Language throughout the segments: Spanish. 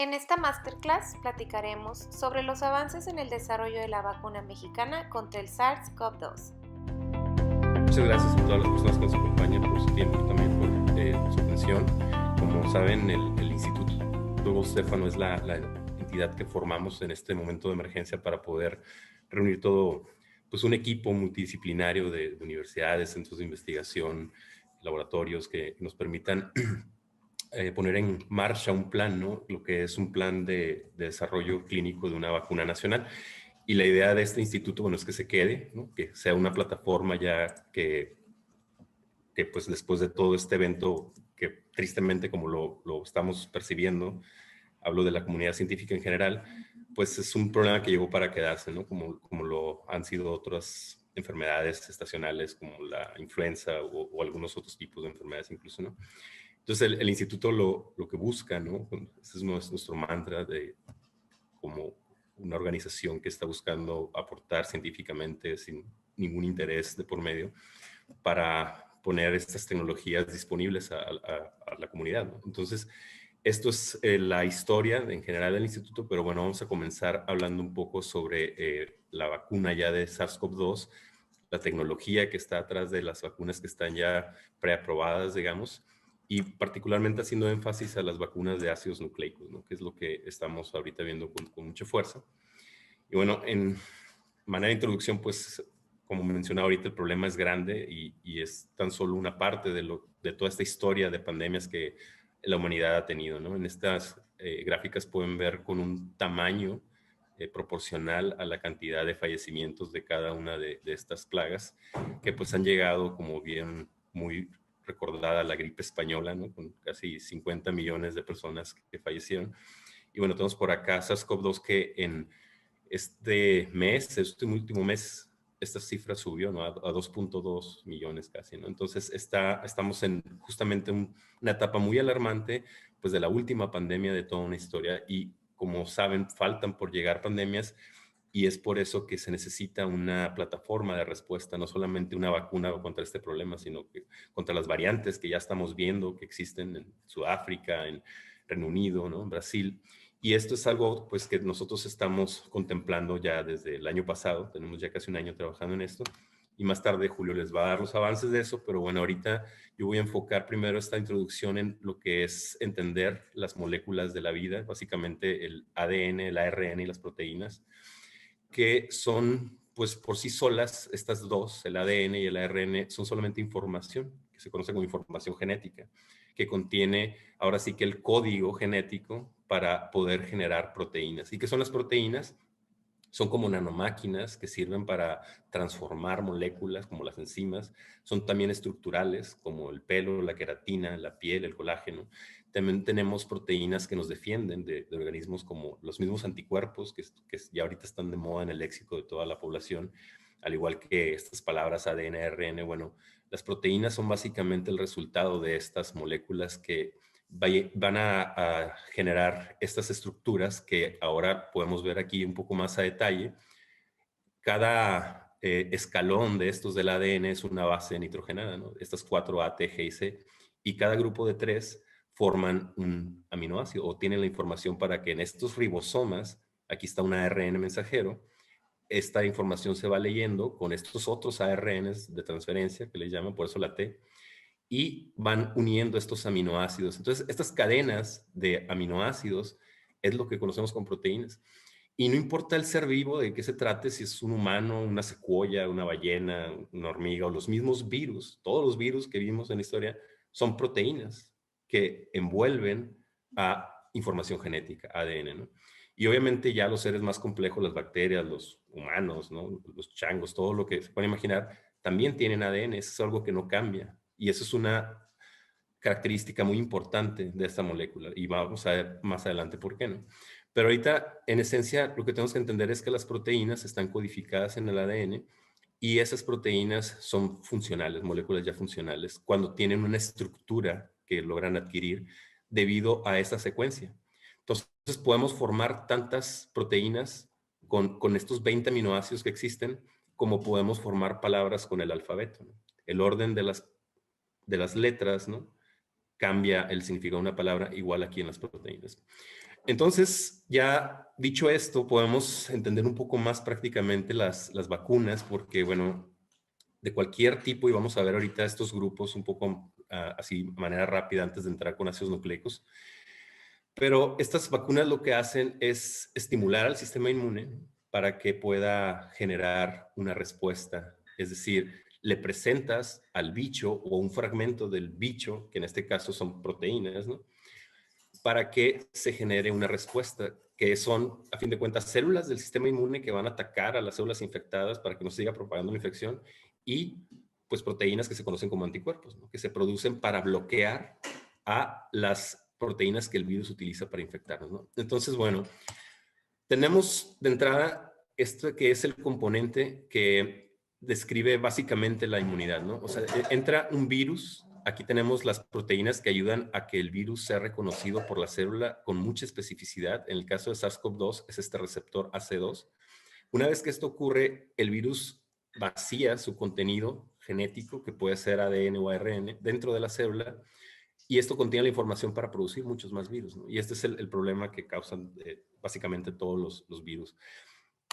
En esta masterclass platicaremos sobre los avances en el desarrollo de la vacuna mexicana contra el SARS-CoV-2. Muchas gracias a todas las personas que nos acompañan por su tiempo y también por su atención. Como saben, el Instituto Hugo Stefano es la entidad que formamos en este momento de emergencia para poder reunir todo, pues un equipo multidisciplinario de universidades, centros de investigación, laboratorios que nos permitan poner en marcha un plan, ¿no? Lo que es un plan de desarrollo clínico de una vacuna nacional. Y la idea de este instituto, bueno, es que se quede, ¿no? Que sea una plataforma ya que pues después de todo este evento, que tristemente como lo estamos percibiendo, hablo de la comunidad científica en general, pues es un problema que llegó para quedarse, ¿no? Como lo han sido otras enfermedades estacionales como la influenza o algunos otros tipos de enfermedades incluso, ¿no? Entonces el instituto lo que busca, ¿no? Ese es nuestro mantra de como una organización que está buscando aportar científicamente sin ningún interés de por medio para poner estas tecnologías disponibles a la comunidad, ¿no? Entonces, esto es la historia en general del instituto, pero bueno, vamos a comenzar hablando un poco sobre la vacuna ya de SARS-CoV-2, la tecnología que está atrás de las vacunas que están ya preaprobadas, digamos, y particularmente haciendo énfasis a las vacunas de ácidos nucleicos, ¿no? Que es lo que estamos ahorita viendo con mucha fuerza. Y bueno, en manera de introducción, pues, como mencionaba ahorita, el problema es grande y es tan solo una parte de toda esta historia de pandemias que la humanidad ha tenido, ¿no? En estas gráficas pueden ver con un tamaño proporcional a la cantidad de fallecimientos de cada una de estas plagas, que pues han llegado, como bien muy recordada, la gripe española, ¿no? Con casi 50 millones de personas que fallecieron. Y bueno, tenemos por acá SARS-CoV-2 que en este último mes, esta cifra subió, ¿no? A 2.2 millones casi, ¿no? Entonces estamos en justamente una etapa muy alarmante, pues de la última pandemia de toda una historia y como saben, faltan por llegar pandemias y es por eso que se necesita una plataforma de respuesta, no solamente una vacuna contra este problema, sino que contra las variantes que ya estamos viendo que existen en Sudáfrica, en Reino Unido, ¿no? En Brasil. Y esto es algo pues que nosotros estamos contemplando ya desde el año pasado, tenemos ya casi un año trabajando en esto, y más tarde Julio les va a dar los avances de eso, pero bueno, ahorita yo voy a enfocar primero esta introducción en lo que es entender las moléculas de la vida, básicamente el ADN, el ARN y las proteínas, que son pues por sí solas, estas dos, el ADN y el ARN, son solamente información, que se conoce como información genética, que contiene ahora sí que el código genético para poder generar proteínas. ¿Y qué son las proteínas? Son como nanomáquinas que sirven para transformar moléculas como las enzimas. Son también estructurales como el pelo, la queratina, la piel, el colágeno. También tenemos proteínas que nos defienden de organismos como los mismos anticuerpos que ya ahorita están de moda en el léxico de toda la población, al igual que estas palabras ADN, ARN. Bueno, las proteínas son básicamente el resultado de estas moléculas que van a generar estas estructuras que ahora podemos ver aquí un poco más a detalle. Cada escalón de estos del ADN es una base nitrogenada, ¿no? Estas 4 A, T, G y C, y cada grupo de 3 forman un aminoácido o tienen la información para que en estos ribosomas, aquí está un ARN mensajero, esta información se va leyendo con estos otros ARNs de transferencia, que les llaman, por eso la T, y van uniendo estos aminoácidos. Entonces, estas cadenas de aminoácidos es lo que conocemos como proteínas. Y no importa el ser vivo de qué se trate, si es un humano, una secuoya, una ballena, una hormiga o los mismos virus, todos los virus que vimos en la historia son proteínas que envuelven a información genética, ADN, ¿no? Y obviamente ya los seres más complejos, las bacterias, los humanos, ¿no? Los changos, todo lo que se pueden imaginar, también tienen ADN, eso es algo que no cambia. Y eso es una característica muy importante de esta molécula. Y vamos a ver más adelante por qué, ¿no? Pero ahorita, en esencia, lo que tenemos que entender es que las proteínas están codificadas en el ADN y esas proteínas son funcionales, moléculas ya funcionales, cuando tienen una estructura que logran adquirir debido a esta secuencia. Entonces, podemos formar tantas proteínas con estos 20 aminoácidos que existen como podemos formar palabras con el alfabeto, ¿no? El orden de las letras, ¿no? Cambia el significado de una palabra igual aquí en las proteínas. Entonces, ya dicho esto, podemos entender un poco más prácticamente las vacunas, porque, bueno, de cualquier tipo, y vamos a ver ahorita estos grupos un poco así, de manera rápida, antes de entrar con ácidos nucleicos, pero estas vacunas lo que hacen es estimular al sistema inmune para que pueda generar una respuesta. Es decir, le presentas al bicho o un fragmento del bicho, que en este caso son proteínas, ¿no? Para que se genere una respuesta, que son, a fin de cuentas, células del sistema inmune que van a atacar a las células infectadas para que no siga propagando la infección y pues proteínas que se conocen como anticuerpos, ¿no? Que se producen para bloquear a las proteínas que el virus utiliza para infectarnos, ¿no? Entonces, bueno, tenemos de entrada esto que es el componente que describe básicamente la inmunidad, ¿no? O sea, entra un virus, aquí tenemos las proteínas que ayudan a que el virus sea reconocido por la célula con mucha especificidad. En el caso de SARS-CoV-2 es este receptor AC2. Una vez que esto ocurre, el virus vacía su contenido genético, que puede ser ADN o ARN, dentro de la célula, y esto contiene la información para producir muchos más virus, ¿no? Y este es el problema que causan básicamente todos los virus.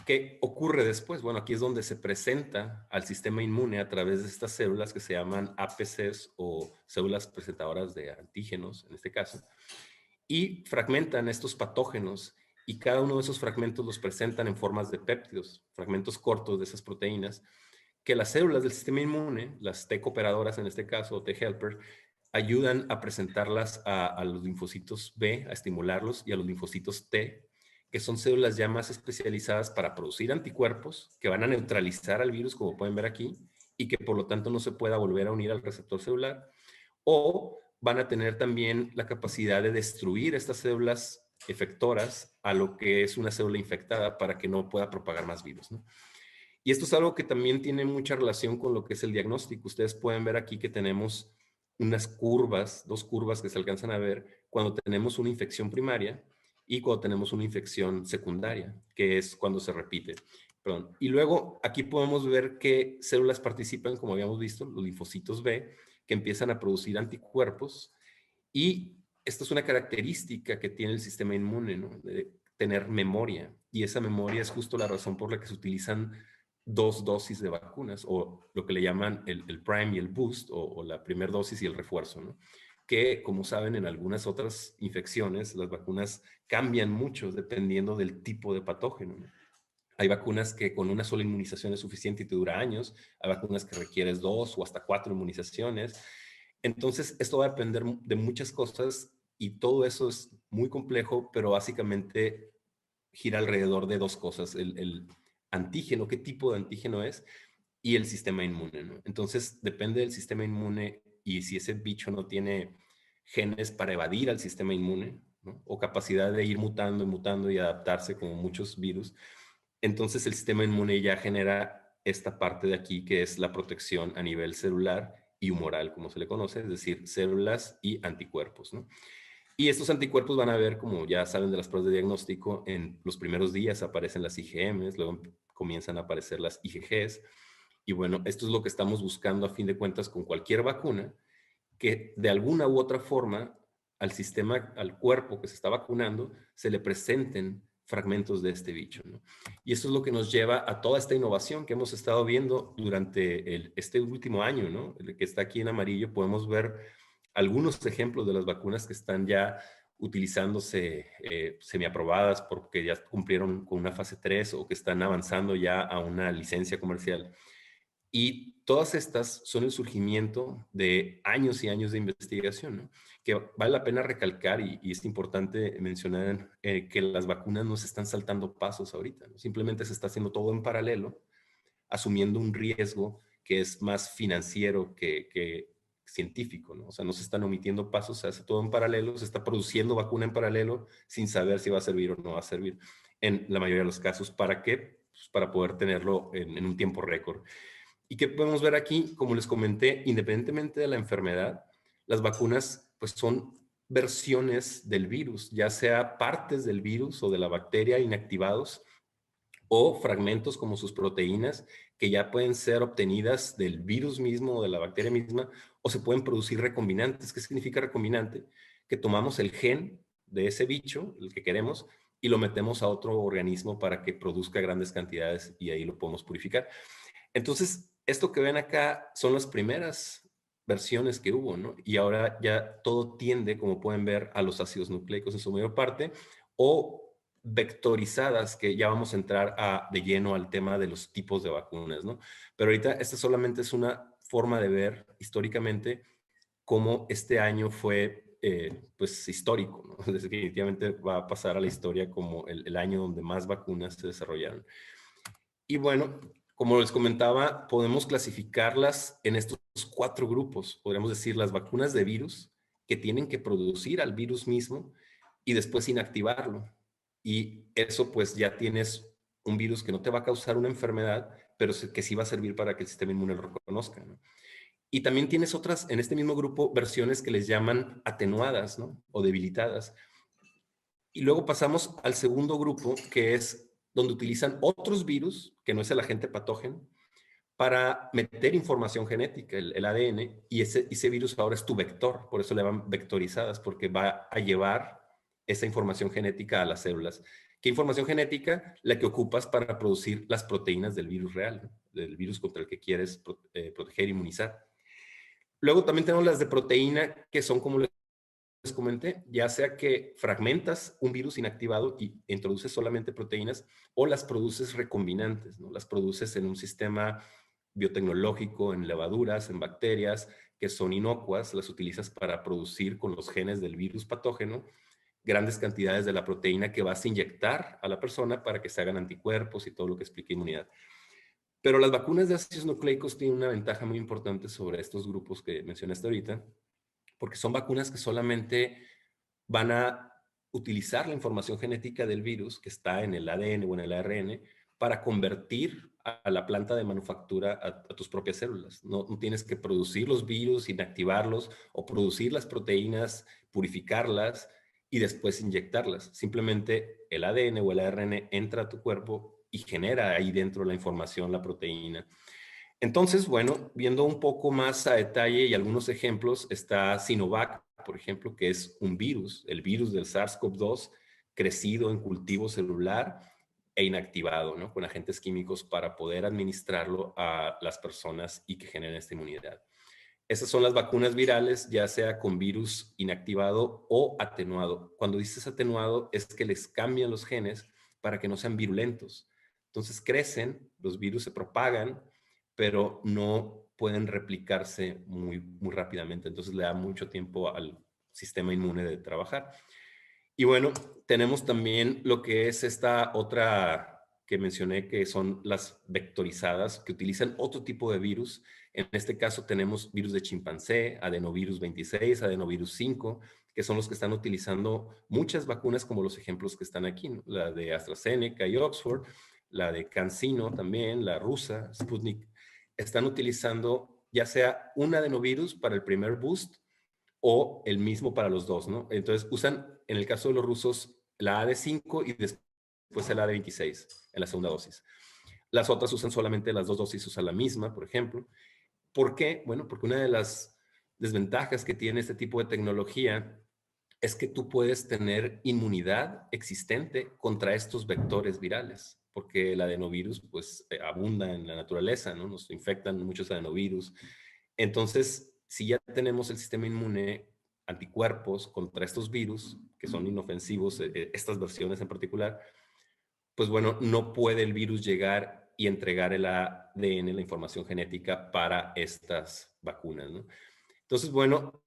¿Qué ocurre después? Bueno, aquí es donde se presenta al sistema inmune a través de estas células que se llaman APCs o células presentadoras de antígenos, en este caso, y fragmentan estos patógenos y cada uno de esos fragmentos los presentan en formas de péptidos, fragmentos cortos de esas proteínas, que las células del sistema inmune, las T cooperadoras en este caso, o T helper, ayudan a presentarlas a los linfocitos B, a estimularlos, y a los linfocitos T, que son células ya más especializadas para producir anticuerpos que van a neutralizar al virus, como pueden ver aquí, y que por lo tanto no se pueda volver a unir al receptor celular, o van a tener también la capacidad de destruir estas células efectoras a lo que es una célula infectada para que no pueda propagar más virus, ¿no? Y esto es algo que también tiene mucha relación con lo que es el diagnóstico. Ustedes pueden ver aquí que tenemos unas curvas, dos curvas que se alcanzan a ver cuando tenemos una infección primaria y cuando tenemos una infección secundaria, que es cuando se repite. Perdón. Y luego aquí podemos ver qué células participan, como habíamos visto, los linfocitos B, que empiezan a producir anticuerpos. Y esta es una característica que tiene el sistema inmune, ¿no? De tener memoria. Y esa memoria es justo la razón por la que se utilizan dos dosis de vacunas, o lo que le llaman el prime y el boost, o la primera dosis y el refuerzo, ¿no? Que, como saben, en algunas otras infecciones, las vacunas cambian mucho dependiendo del tipo de patógeno, ¿no? Hay vacunas que con una sola inmunización es suficiente y te dura años. Hay vacunas que requieres 2 o hasta 4 inmunizaciones. Entonces, esto va a depender de muchas cosas y todo eso es muy complejo, pero básicamente gira alrededor de dos cosas: el antígeno, qué tipo de antígeno es, y el sistema inmune, ¿no? Entonces, depende del sistema inmune, y si ese bicho no tiene genes para evadir al sistema inmune, ¿no? O capacidad de ir mutando y mutando y adaptarse como muchos virus, entonces el sistema inmune ya genera esta parte de aquí que es la protección a nivel celular y humoral, como se le conoce, es decir, células y anticuerpos, ¿no? Y estos anticuerpos van a ver, como ya saben de las pruebas de diagnóstico, en los primeros días aparecen las IgMs, luego comienzan a aparecer las IgGs, y bueno, esto es lo que estamos buscando a fin de cuentas con cualquier vacuna, que de alguna u otra forma al sistema, al cuerpo que se está vacunando, se le presenten fragmentos de este bicho, ¿no? Y eso es lo que nos lleva a toda esta innovación que hemos estado viendo durante este último año, ¿no? El que está aquí en amarillo, podemos ver algunos ejemplos de las vacunas que están ya utilizándose, semiaprobadas porque ya cumplieron con una fase 3 o que están avanzando ya a una licencia comercial. Y todas estas son el surgimiento de años y años de investigación, ¿no? Que vale la pena recalcar, y es importante mencionar que las vacunas no se están saltando pasos ahorita, ¿no? Simplemente se está haciendo todo en paralelo, asumiendo un riesgo que es más financiero que científico, ¿no? O sea, no se están omitiendo pasos, se hace todo en paralelo, se está produciendo vacuna en paralelo sin saber si va a servir o no va a servir en la mayoría de los casos. ¿Para qué? Pues para poder tenerlo en un tiempo récord. ¿Y qué podemos ver aquí? Como les comenté, independientemente de la enfermedad, las vacunas pues son versiones del virus, ya sea partes del virus o de la bacteria inactivados, o fragmentos como sus proteínas que ya pueden ser obtenidas del virus mismo o de la bacteria misma, o se pueden producir recombinantes. ¿Qué significa recombinante? Que tomamos el gen de ese bicho, el que queremos, y lo metemos a otro organismo para que produzca grandes cantidades y ahí lo podemos purificar. Entonces, esto que ven acá son las primeras versiones que hubo, ¿no? Y ahora ya todo tiende, como pueden ver, a los ácidos nucleicos en su mayor parte, o vectorizadas, que ya vamos a entrar de lleno al tema de los tipos de vacunas, ¿no? Pero ahorita esta solamente es una forma de ver históricamente cómo este año fue, pues, histórico, ¿no? Definitivamente va a pasar a la historia como el año donde más vacunas se desarrollaron. Y bueno, como les comentaba, podemos clasificarlas en estos 4 grupos. Podríamos decir las vacunas de virus, que tienen que producir al virus mismo y después inactivarlo. Y eso pues ya tienes un virus que no te va a causar una enfermedad, pero que sí va a servir para que el sistema inmune lo reconozca, ¿no? Y también tienes otras, en este mismo grupo, versiones que les llaman atenuadas, ¿no? O debilitadas. Y luego pasamos al segundo grupo, que es donde utilizan otros virus, que no es el agente patógeno, para meter información genética, el ADN, y ese virus ahora es tu vector, por eso le llaman vectorizadas, porque va a llevar esa información genética a las células. ¿Qué información genética? La que ocupas para producir las proteínas del virus real, ¿no? Del virus contra el que quieres proteger, inmunizar. Luego también tenemos las de proteína, que son como les comenté, ya sea que fragmentas un virus inactivado y introduces solamente proteínas o las produces recombinantes, ¿no? Las produces en un sistema biotecnológico, en levaduras, en bacterias, que son inocuas, las utilizas para producir con los genes del virus patógeno grandes cantidades de la proteína que vas a inyectar a la persona para que se hagan anticuerpos y todo lo que explica inmunidad. Pero las vacunas de ácidos nucleicos tienen una ventaja muy importante sobre estos grupos que mencionaste ahorita, porque son vacunas que solamente van a utilizar la información genética del virus que está en el ADN o en el ARN para convertir a la planta de manufactura a tus propias células. No, no tienes que producir los virus, inactivarlos o producir las proteínas, purificarlas y después inyectarlas. Simplemente el ADN o el ARN entra a tu cuerpo y genera ahí dentro la información, la proteína. Entonces, bueno, viendo un poco más a detalle y algunos ejemplos, está Sinovac, por ejemplo, que es un virus, el virus del SARS-CoV-2, crecido en cultivo celular e inactivado, ¿no? Con agentes químicos para poder administrarlo a las personas y que generen esta inmunidad. Esas son las vacunas virales, ya sea con virus inactivado o atenuado. Cuando dices atenuado, es que les cambian los genes para que no sean virulentos. Entonces crecen, los virus se propagan, pero no pueden replicarse muy rápidamente. Entonces le da mucho tiempo al sistema inmune de trabajar. Y bueno, tenemos también lo que es esta otra que mencioné, que son las vectorizadas, que utilizan otro tipo de virus. En este caso tenemos virus de chimpancé, adenovirus 26, adenovirus 5, que son los que están utilizando muchas vacunas, como los ejemplos que están aquí, ¿no? La de AstraZeneca y Oxford, la de CanSino también, la rusa, Sputnik, están utilizando ya sea un adenovirus para el primer boost o el mismo para los dos, ¿no? Entonces usan, en el caso de los rusos, la AD5 y después el AD26 en la segunda dosis. Las otras usan solamente las dos dosis, usan la misma, por ejemplo. ¿Por qué? Bueno, porque una de las desventajas que tiene este tipo de tecnología es que tú puedes tener inmunidad existente contra estos vectores virales, porque el adenovirus pues abunda en la naturaleza, ¿no? Nos infectan muchos adenovirus. Entonces, si ya tenemos el sistema inmune, anticuerpos contra estos virus, que son inofensivos, estas versiones en particular, pues bueno, no puede el virus llegar y entregar el ADN, la información genética para estas vacunas, ¿no? Entonces, bueno,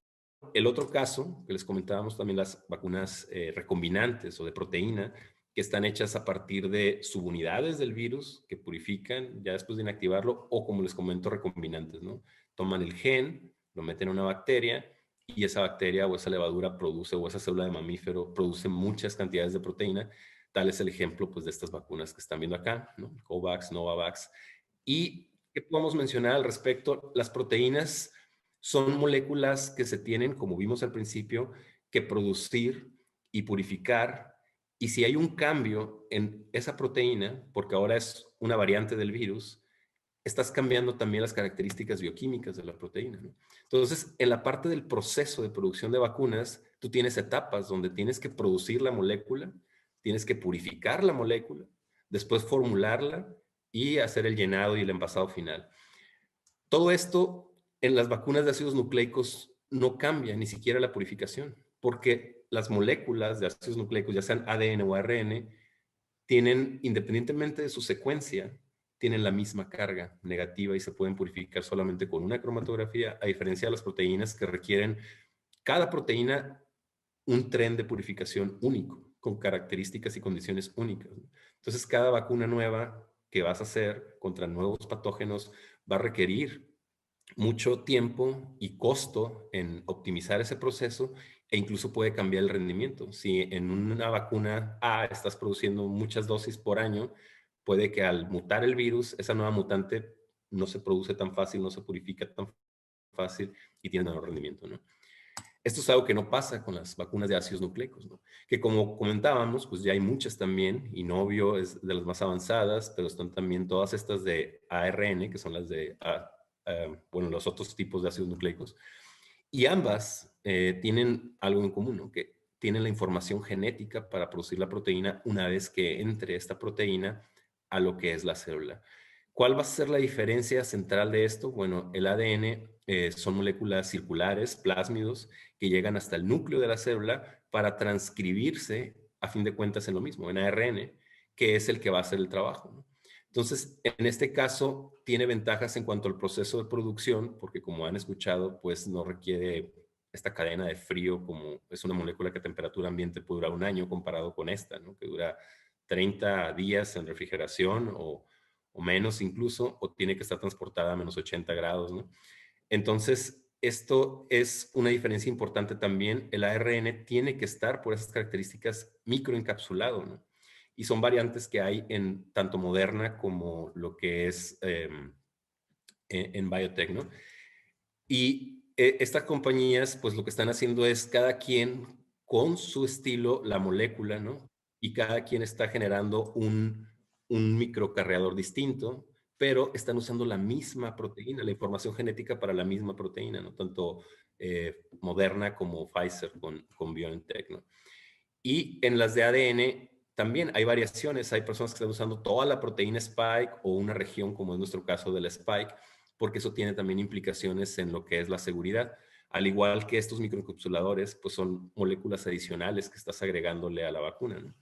el otro caso que les comentábamos también, las vacunas recombinantes o de proteína, que están hechas a partir de subunidades del virus que purifican ya después de inactivarlo, o como les comento, recombinantes, ¿no? Toman el gen, lo meten en una bacteria y esa bacteria o esa levadura produce, o esa célula de mamífero produce muchas cantidades de proteína. Tal es el ejemplo pues de estas vacunas que están viendo acá, ¿no? COVAX, Novavax. ¿Y qué podemos mencionar al respecto? Las proteínas son moléculas que se tienen, como vimos al principio, que producir y purificar. Y si hay un cambio en esa proteína, porque ahora es una variante del virus, estás cambiando también las características bioquímicas de la proteína, ¿no? Entonces, en la parte del proceso de producción de vacunas, tú tienes etapas donde tienes que producir la molécula, tienes que purificar la molécula, después formularla y hacer el llenado y el envasado final. Todo esto en las vacunas de ácidos nucleicos no cambia, ni siquiera la purificación, porque las moléculas de ácidos nucleicos, ya sean ADN o ARN, tienen, independientemente de su secuencia, tienen la misma carga negativa y se pueden purificar solamente con una cromatografía, a diferencia de las proteínas que requieren cada proteína un tren de purificación único, con características y condiciones únicas. Entonces, cada vacuna nueva que vas a hacer contra nuevos patógenos va a requerir mucho tiempo y costo en optimizar ese proceso e incluso puede cambiar el rendimiento. Si en una vacuna A estás produciendo muchas dosis por año, puede que al mutar el virus, esa nueva mutante no se produce tan fácil, no se purifica tan fácil y tiene menor rendimiento, ¿no? Esto es algo que no pasa con las vacunas de ácidos nucleicos, ¿no? Que como comentábamos, pues ya hay muchas también, y Inovio es de las más avanzadas, pero están también todas estas de ARN, que son las de, bueno, los otros tipos de ácidos nucleicos. Y ambas tienen algo en común, ¿no? Que tienen la información genética para producir la proteína una vez que entre esta proteína a lo que es la célula. ¿Cuál va a ser la diferencia central de esto? Bueno, el ADN son moléculas circulares, plásmidos, que llegan hasta el núcleo de la célula para transcribirse, a fin de cuentas, en lo mismo, en ARN, que es el que va a hacer el trabajo, ¿no? Entonces, en este caso, tiene ventajas en cuanto al proceso de producción, porque como han escuchado, pues no requiere esta cadena de frío, como es una molécula que a temperatura ambiente puede durar un año comparado con esta, ¿no? Que dura 30 días en refrigeración o menos incluso, o tiene que estar transportada a menos 80 grados, ¿no? Entonces, esto es una diferencia importante también. El ARN tiene que estar por esas características microencapsulado, ¿no? Y son variantes que hay en tanto Moderna como lo que es en biotech, ¿no? Y estas compañías, pues lo que están haciendo es cada quien con su estilo, la molécula, ¿no? Y cada quien está generando un microcarreador distinto, pero están usando la misma proteína, la información genética para la misma proteína, ¿no? Tanto Moderna como Pfizer con BioNTech, ¿no? Y en las de ADN también hay variaciones. Hay personas que están usando toda la proteína Spike o una región, como es nuestro caso del Spike, porque eso tiene también implicaciones en lo que es la seguridad. Al igual que estos microencapsuladores, pues son moléculas adicionales que estás agregándole a la vacuna, ¿no?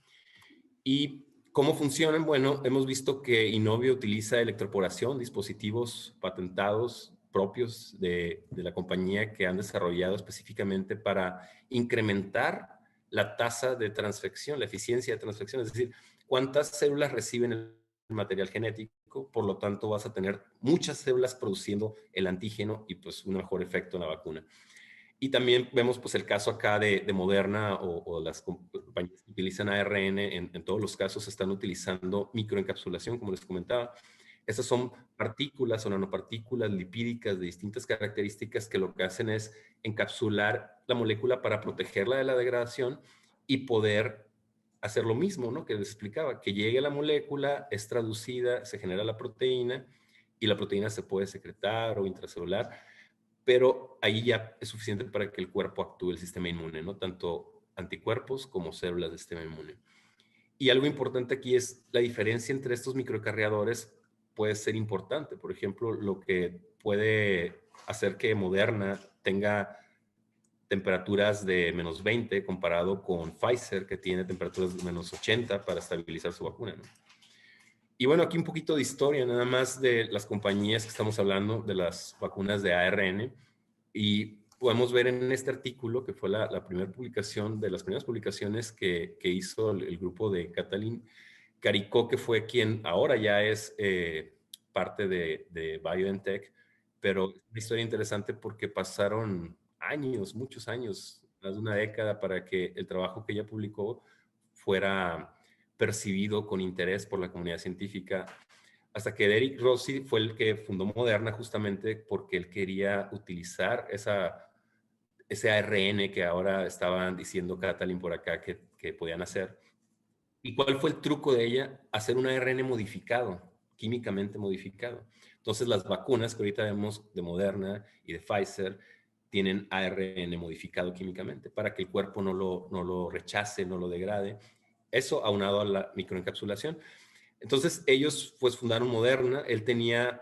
¿Y cómo funcionan? Bueno, hemos visto que Inovio utiliza electroporación, dispositivos patentados propios de la compañía que han desarrollado específicamente para incrementar la tasa de transfección, la eficiencia de transfección, es decir, cuántas células reciben el material genético, por lo tanto vas a tener muchas células produciendo el antígeno y pues un mejor efecto en la vacuna. Y también vemos pues el caso acá de Moderna o las compañías que utilizan ARN, en todos los casos están utilizando microencapsulación, como les comentaba. Estas son partículas o nanopartículas lipídicas de distintas características que lo que hacen es encapsular la molécula para protegerla de la degradación y poder hacer lo mismo, ¿no? Que les explicaba, que llegue la molécula, es traducida, se genera la proteína y la proteína se puede secretar o intracelular, pero ahí ya es suficiente para que el cuerpo actúe el sistema inmune, ¿no? Tanto anticuerpos como células del sistema inmune. Y algo importante aquí es la diferencia entre estos microcarriadores puede ser importante. Por ejemplo, lo que puede hacer que Moderna tenga temperaturas de menos 20 comparado con Pfizer, que tiene temperaturas de menos 80 para estabilizar su vacuna, ¿no? Y bueno, aquí un poquito de historia, nada más de las compañías que estamos hablando, de las vacunas de ARN. Y podemos ver en este artículo, que fue la primera publicación, de las primeras publicaciones que hizo el grupo de Katalin Karikó, que fue quien ahora ya es parte de BioNTech, pero es una historia interesante porque pasaron años, muchos años, más de una década, para que el trabajo que ella publicó fuera percibido con interés por la comunidad científica, hasta que Eric Rossi fue el que fundó Moderna justamente porque él quería utilizar ese ARN que ahora estaban diciendo Katalin por acá que podían hacer. ¿Y cuál fue el truco de ella? Hacer un ARN modificado, químicamente modificado. Entonces las vacunas que ahorita vemos de Moderna y de Pfizer tienen ARN modificado químicamente para que el cuerpo no lo rechace, no lo degrade. Eso aunado a la microencapsulación. Entonces ellos pues fundaron Moderna. Él tenía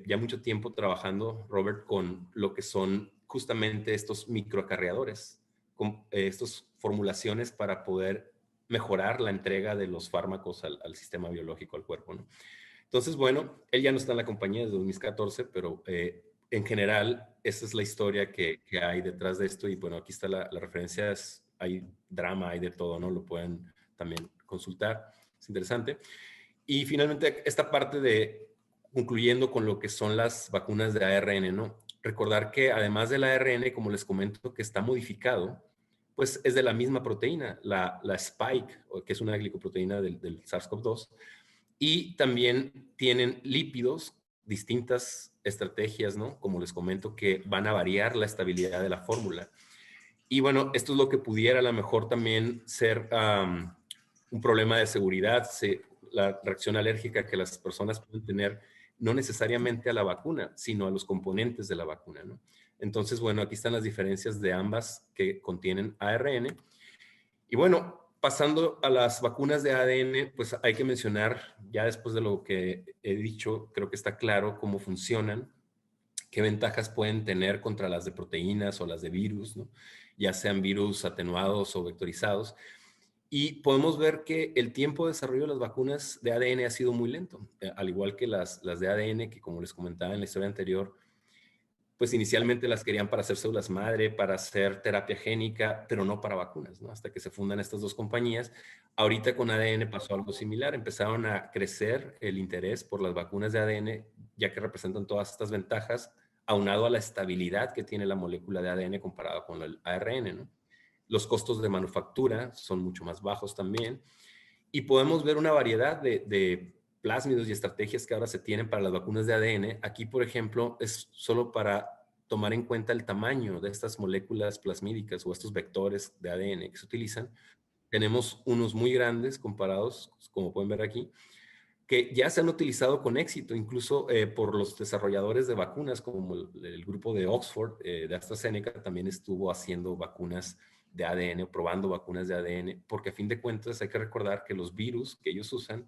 ya mucho tiempo trabajando, Robert, con lo que son justamente estos microacarreadores, con estas formulaciones para poder mejorar la entrega de los fármacos al sistema biológico, al cuerpo, ¿no? Entonces, bueno, él ya no está en la compañía desde 2014, pero en general esa es la historia que hay detrás de esto. Y bueno, aquí está la referencia, hay drama, hay de todo, ¿no? Lo pueden también consultar, es interesante. Y finalmente, esta parte de concluyendo con lo que son las vacunas de ARN, ¿no? Recordar que además del ARN, como les comento, que está modificado, pues es de la misma proteína, la Spike, que es una glicoproteína del SARS-CoV-2, y también tienen lípidos, distintas estrategias, ¿no? Como les comento, que van a variar la estabilidad de la fórmula. Y bueno, esto es lo que pudiera a lo mejor también ser un problema de seguridad, la reacción alérgica que las personas pueden tener, no necesariamente a la vacuna, sino a los componentes de la vacuna, ¿no? Entonces, bueno, aquí están las diferencias de ambas que contienen ARN. Y bueno, pasando a las vacunas de ADN, pues hay que mencionar, ya después de lo que he dicho, creo que está claro cómo funcionan, qué ventajas pueden tener contra las de proteínas o las de virus, ¿no? Ya sean virus atenuados o vectorizados. Y podemos ver que el tiempo de desarrollo de las vacunas de ADN ha sido muy lento, al igual que las de ADN, que como les comentaba en la historia anterior, pues inicialmente las querían para hacer células madre, para hacer terapia génica, pero no para vacunas, ¿no? Hasta que se fundan estas dos compañías. Ahorita con ADN pasó algo similar, empezaron a crecer el interés por las vacunas de ADN, ya que representan todas estas ventajas, aunado a la estabilidad que tiene la molécula de ADN comparada con el ARN, ¿no? Los costos de manufactura son mucho más bajos también, y podemos ver una variedad de plásmidos y estrategias que ahora se tienen para las vacunas de ADN. Aquí, por ejemplo, es solo para tomar en cuenta el tamaño de estas moléculas plasmídicas o estos vectores de ADN que se utilizan. Tenemos unos muy grandes comparados, como pueden ver aquí, que ya se han utilizado con éxito, incluso por los desarrolladores de vacunas, como el grupo de Oxford, de AstraZeneca, también estuvo haciendo vacunas de ADN, probando vacunas de ADN, porque a fin de cuentas hay que recordar que los virus que ellos usan,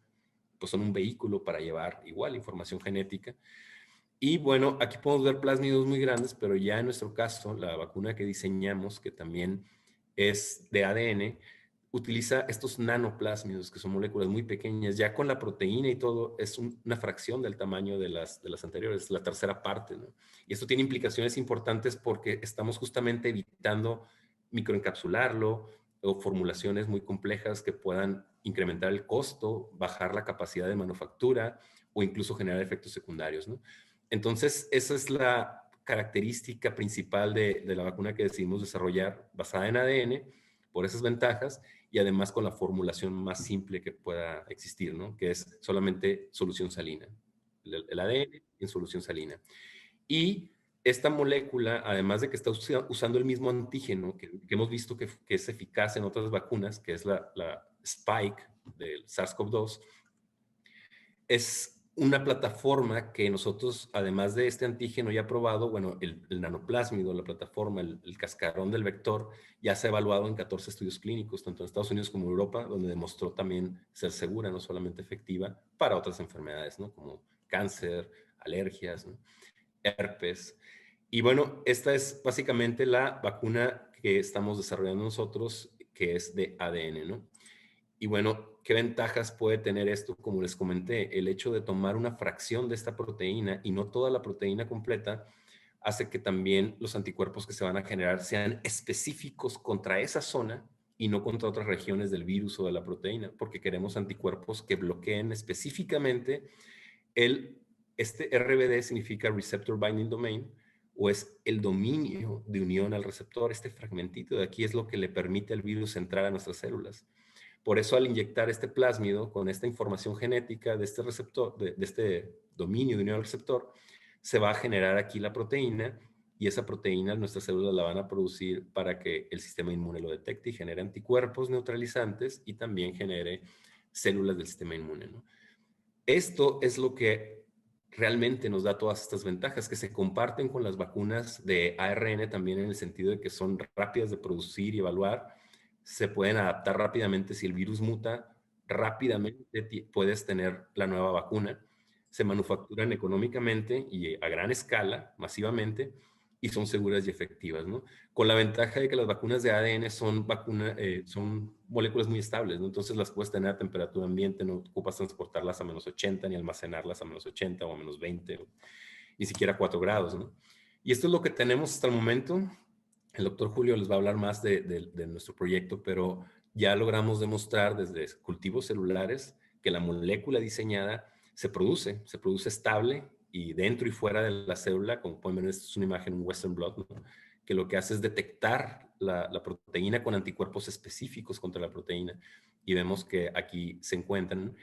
pues son un vehículo para llevar igual información genética. Y bueno, aquí podemos ver plásmidos muy grandes, pero ya en nuestro caso, la vacuna que diseñamos, que también es de ADN, utiliza estos nanoplásmidos, que son moléculas muy pequeñas. Ya con la proteína y todo, es una fracción del tamaño de las anteriores, la tercera parte, ¿no? Y esto tiene implicaciones importantes porque estamos justamente evitando microencapsularlo o formulaciones muy complejas que puedan incrementar el costo, bajar la capacidad de manufactura o incluso generar efectos secundarios, ¿no? Entonces, esa es la característica principal de la vacuna que decidimos desarrollar, basada en ADN, por esas ventajas, y además con la formulación más simple que pueda existir, ¿no? Que es solamente solución salina. El ADN en solución salina. Y esta molécula, además de que está usando el mismo antígeno que hemos visto que es eficaz en otras vacunas, que es la Spike del SARS-CoV-2, es una plataforma que nosotros, además de este antígeno ya probado, bueno, el nanoplásmido, la plataforma, el cascarón del vector, ya se ha evaluado en 14 estudios clínicos, tanto en Estados Unidos como en Europa, donde demostró también ser segura, no solamente efectiva, para otras enfermedades, ¿no? Como cáncer, alergias, ¿no? Herpes. Y bueno, esta es básicamente la vacuna que estamos desarrollando nosotros, que es de ADN, ¿no? Y bueno, ¿qué ventajas puede tener esto? Como les comenté, el hecho de tomar una fracción de esta proteína y no toda la proteína completa hace que también los anticuerpos que se van a generar sean específicos contra esa zona y no contra otras regiones del virus o de la proteína, porque queremos anticuerpos que bloqueen específicamente este RBD significa Receptor Binding Domain, o es el dominio de unión al receptor. Este fragmentito de aquí es lo que le permite al virus entrar a nuestras células. Por eso, al inyectar este plásmido con esta información genética de este receptor, de este dominio de unión al receptor, se va a generar aquí la proteína, y esa proteína nuestras células la van a producir para que el sistema inmune lo detecte y genere anticuerpos neutralizantes y también genere células del sistema inmune, ¿no? Esto es lo que realmente nos da todas estas ventajas que se comparten con las vacunas de ARN también en el sentido de que son rápidas de producir y evaluar, se pueden adaptar rápidamente si el virus muta, rápidamente puedes tener la nueva vacuna, se manufacturan económicamente y a gran escala, masivamente, y son seguras y efectivas, ¿no? Con la ventaja de que las vacunas de ADN son moléculas muy estables, ¿no? Entonces las puedes tener a temperatura ambiente, no ocupas transportarlas a -80 ni almacenarlas a -80 o a -20, o ni siquiera 4 grados, ¿no? Y esto es lo que tenemos hasta el momento. El doctor Julio les va a hablar más de nuestro proyecto, pero ya logramos demostrar desde cultivos celulares que la molécula diseñada se produce estable y dentro y fuera de la célula, como pueden ver, esta es una imagen, un Western blot, ¿no? Que lo que hace es detectar la proteína con anticuerpos específicos contra la proteína y vemos que aquí se encuentran.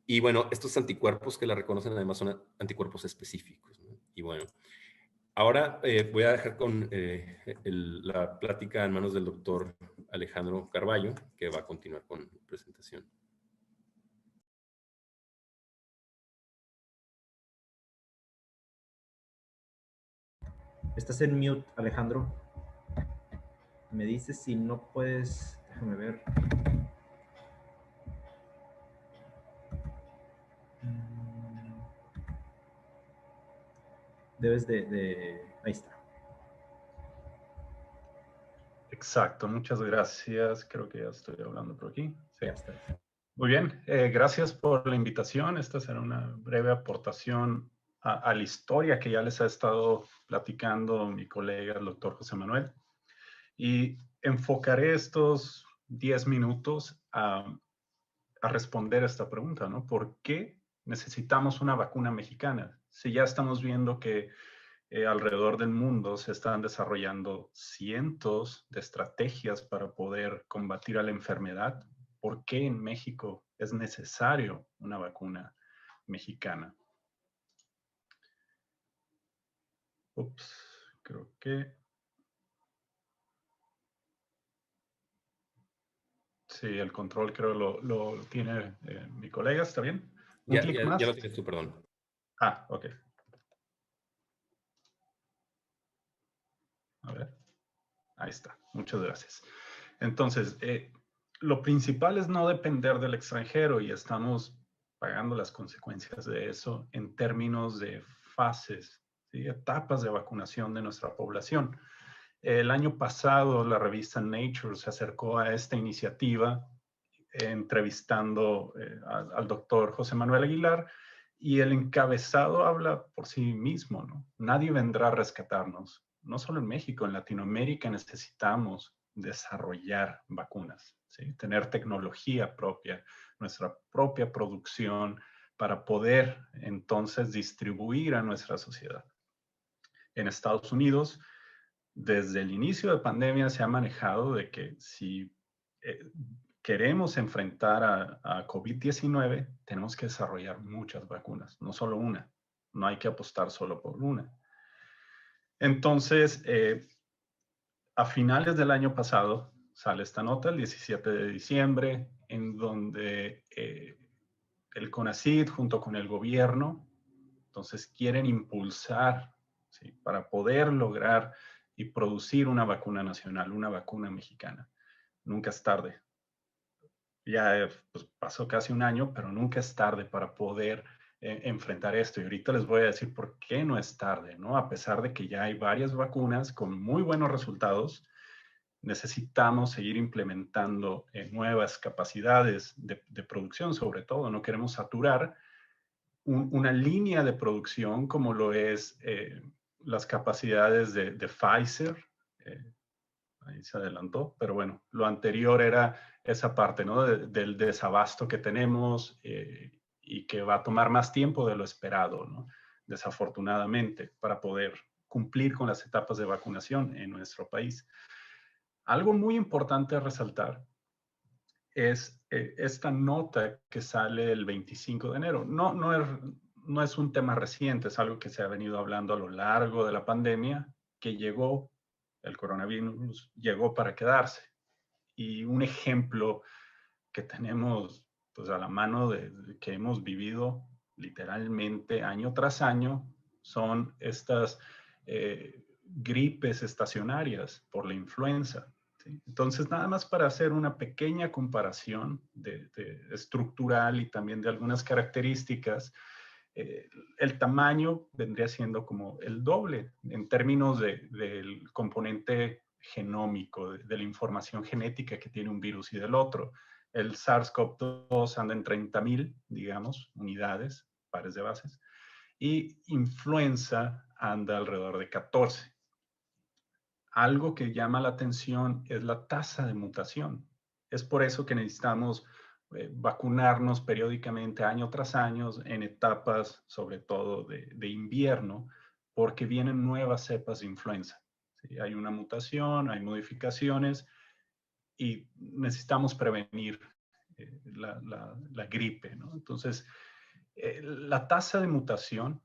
Y bueno, estos anticuerpos que la reconocen además son anticuerpos específicos, ¿no? Y bueno, ahora voy a dejar con la plática en manos del doctor Alejandro Carballo, que va a continuar con la presentación. Estás en mute, Alejandro. Me dices si no puedes... Déjame ver. Debes Ahí está. Exacto, muchas gracias. Creo que ya estoy hablando por aquí. Sí. Ya está. Muy bien, gracias por la invitación. Esta será una breve aportación a la historia que ya les ha estado platicando mi colega, el doctor José Manuel. Y enfocaré estos 10 minutos a responder esta pregunta, ¿no? ¿Por qué necesitamos una vacuna mexicana? Si ya estamos viendo que alrededor del mundo se están desarrollando cientos de estrategias para poder combatir a la enfermedad, ¿por qué en México es necesario una vacuna mexicana? Ups, creo que... Sí, el control creo lo tiene mi colega, ¿está bien? Un clic más. Ya lo tienes tú, perdón. Ah, ok. A ver. Ahí está. Muchas gracias. Entonces, lo principal es no depender del extranjero y estamos pagando las consecuencias de eso en términos de fases, ¿sí? Etapas de vacunación de nuestra población. El año pasado la revista Nature se acercó a esta iniciativa entrevistando al doctor José Manuel Aguilar y el encabezado habla por sí mismo, ¿no? Nadie vendrá a rescatarnos. No solo en México, en Latinoamérica necesitamos desarrollar vacunas, ¿sí? Tener tecnología propia, nuestra propia producción para poder entonces distribuir a nuestra sociedad. En Estados Unidos, desde el inicio de pandemia se ha manejado de que si queremos enfrentar a COVID-19, tenemos que desarrollar muchas vacunas, no solo una. No hay que apostar solo por una. Entonces, a finales del año pasado sale esta nota, el 17 de diciembre, en donde el CONACYT junto con el gobierno, entonces quieren impulsar, ¿sí? Para poder lograr y producir una vacuna nacional, una vacuna mexicana. Nunca es tarde. Ya pues, pasó casi un año, pero nunca es tarde para poder enfrentar esto. Y ahorita les voy a decir por qué no es tarde, ¿no? A pesar de que ya hay varias vacunas con muy buenos resultados, necesitamos seguir implementando nuevas capacidades de producción, sobre todo. No queremos saturar una línea de producción como lo es las capacidades de Pfizer. Ahí se adelantó, pero bueno, lo anterior era esa parte, ¿no? Del desabasto que tenemos y que va a tomar más tiempo de lo esperado, ¿no? Desafortunadamente, para poder cumplir con las etapas de vacunación en nuestro país. Algo muy importante a resaltar es esta nota que sale el 25 de enero. No es un tema reciente, es algo que se ha venido hablando a lo largo de la pandemia, que llegó, el coronavirus llegó para quedarse. Y un ejemplo que tenemos pues, a la mano que hemos vivido literalmente año tras año, son estas gripes estacionarias por la influenza. ¿Sí? Entonces, nada más para hacer una pequeña comparación estructural y también de algunas características, el tamaño vendría siendo como el doble en términos del componente genómico, de la información genética que tiene un virus y del otro. El SARS-CoV-2 anda en 30,000, digamos, unidades, pares de bases, y influenza anda alrededor de 14. Algo que llama la atención es la tasa de mutación. Es por eso que necesitamos vacunarnos periódicamente, año tras año, en etapas, sobre todo de invierno, porque vienen nuevas cepas de influenza. ¿Sí? Hay una mutación, hay modificaciones y necesitamos prevenir la gripe, ¿no? Entonces, la tasa de mutación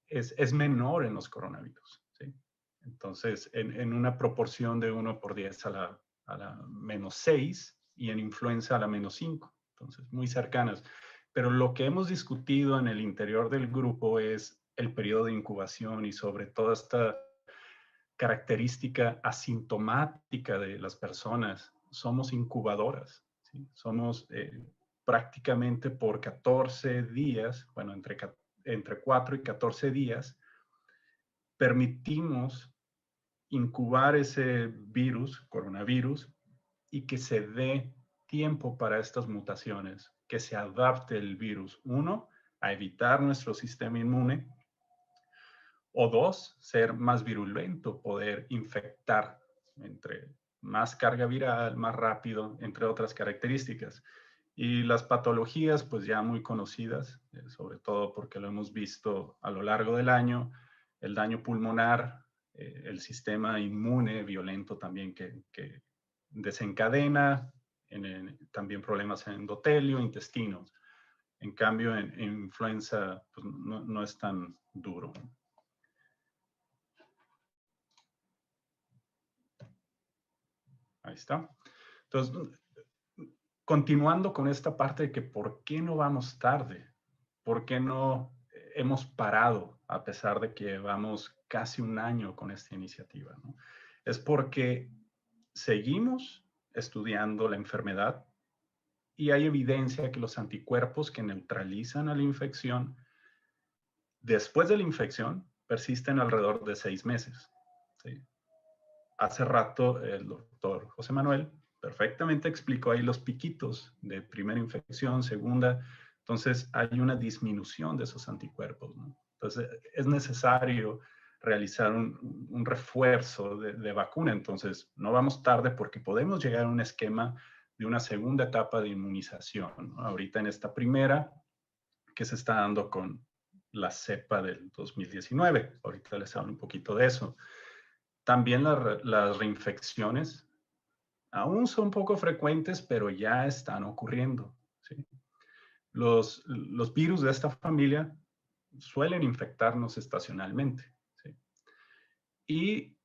es menor en los coronavirus. ¿Sí? Entonces, en una proporción de 1/10 a la -6 y en influenza a la -5. Entonces, muy cercanas. Pero lo que hemos discutido en el interior del grupo es el periodo de incubación y sobre todo esta característica asintomática de las personas. Somos incubadoras, ¿sí? Somos prácticamente por 14 días, bueno, entre 4 y 14 días, permitimos incubar ese virus, coronavirus, y que se dé tiempo para estas mutaciones, que se adapte el virus, uno, a evitar nuestro sistema inmune, o dos, ser más virulento, poder infectar entre más carga viral, más rápido, entre otras características. Y las patologías, pues ya muy conocidas, sobre todo porque lo hemos visto a lo largo del año, el daño pulmonar, el sistema inmune violento también que desencadena, también problemas en endotelio, intestinos. En cambio, en influenza pues, no es tan duro. Ahí está. Entonces, continuando con esta parte de que por qué no vamos tarde, por qué no hemos parado a pesar de que llevamos casi un año con esta iniciativa, ¿no? Es porque seguimos estudiando la enfermedad y hay evidencia que los anticuerpos que neutralizan a la infección, después de la infección, persisten alrededor de 6 meses. ¿Sí? Hace rato el doctor José Manuel perfectamente explicó ahí los piquitos de primera infección, segunda. Entonces hay una disminución de esos anticuerpos, ¿no? Entonces es necesario realizar un refuerzo de vacuna. Entonces no vamos tarde porque podemos llegar a un esquema de una segunda etapa de inmunización, ¿no? Ahorita en esta primera que se está dando con la cepa del 2019. Ahorita les hablo un poquito de eso. También las reinfecciones aún son poco frecuentes, pero ya están ocurriendo. ¿Sí? Los virus de esta familia suelen infectarnos estacionalmente. ¿Sí? Y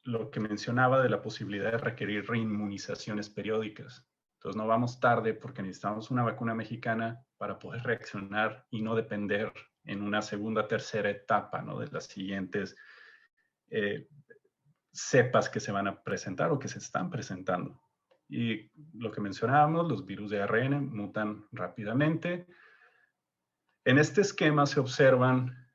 lo que mencionaba de la posibilidad de requerir reinmunizaciones periódicas. Entonces no vamos tarde porque necesitamos una vacuna mexicana para poder reaccionar y no depender en una segunda, tercera etapa, ¿no? De las siguientes cepas que se van a presentar o que se están presentando. Y lo que mencionábamos, los virus de ARN mutan rápidamente. En este esquema se observan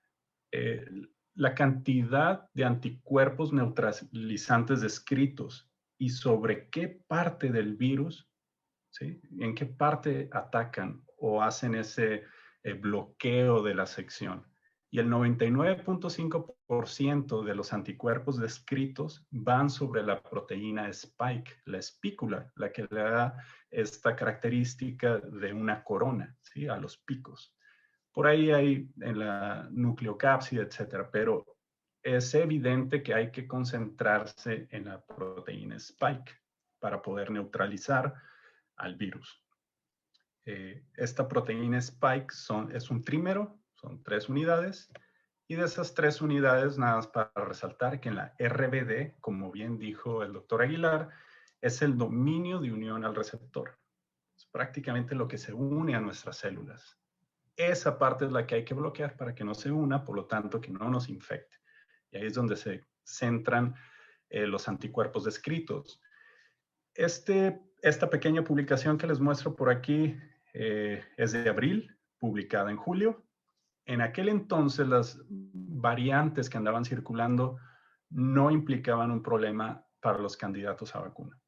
la cantidad de anticuerpos neutralizantes descritos y sobre qué parte del virus, ¿sí? En qué parte atacan o hacen ese bloqueo de la sección. Y el 99.5% de los anticuerpos descritos van sobre la proteína spike, la espícula, la que le da esta característica de una corona, ¿sí? A los picos. Por ahí hay en la nucleocápside, etcétera, pero es evidente que hay que concentrarse en la proteína spike para poder neutralizar al virus. Esta proteína spike es un trímero, son 3 unidades, y de esas 3 unidades, nada más para resaltar que en la RBD, como bien dijo el doctor Aguilar, es el dominio de unión al receptor. Es prácticamente lo que se une a nuestras células. esa parte es la que hay que bloquear para que no se una, por lo tanto, que no nos infecte. Y ahí es donde se centran los anticuerpos descritos. Esta pequeña publicación que les muestro por aquí es de abril, publicada en julio. En aquel entonces las variantes que andaban circulando no implicaban un problema para los candidatos a vacuna,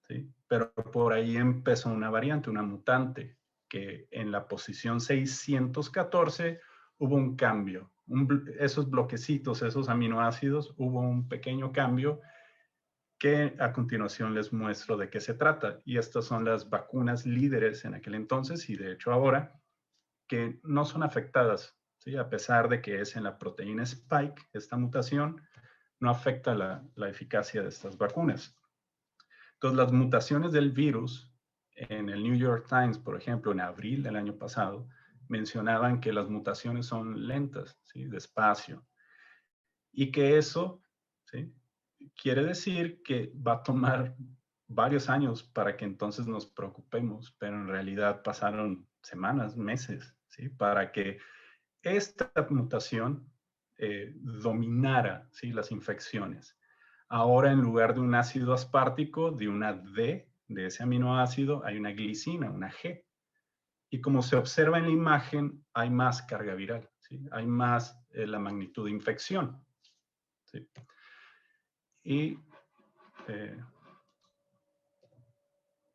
¿sí? Pero por ahí empezó una variante, una mutante, que en la posición 614 hubo un cambio. Esos bloquecitos, esos aminoácidos, hubo un pequeño cambio que a continuación les muestro de qué se trata. Y estas son las vacunas líderes en aquel entonces y de hecho ahora, que no son afectadas, ¿sí? A pesar de que es en la proteína Spike, esta mutación no afecta la eficacia de estas vacunas. Entonces, las mutaciones del virus, en el New York Times, por ejemplo, en abril del año pasado, mencionaban que las mutaciones son lentas, ¿sí? Despacio. Y que eso, ¿sí? Quiere decir que va a tomar varios años para que entonces nos preocupemos, pero en realidad pasaron semanas, meses, ¿sí? Para que esta mutación dominara, ¿sí? Las infecciones. Ahora, en lugar de un ácido aspartico, de una D, de ese aminoácido, hay una glicina, una G. Y como se observa en la imagen, hay más carga viral, ¿sí? Hay más la magnitud de infección, ¿sí? Y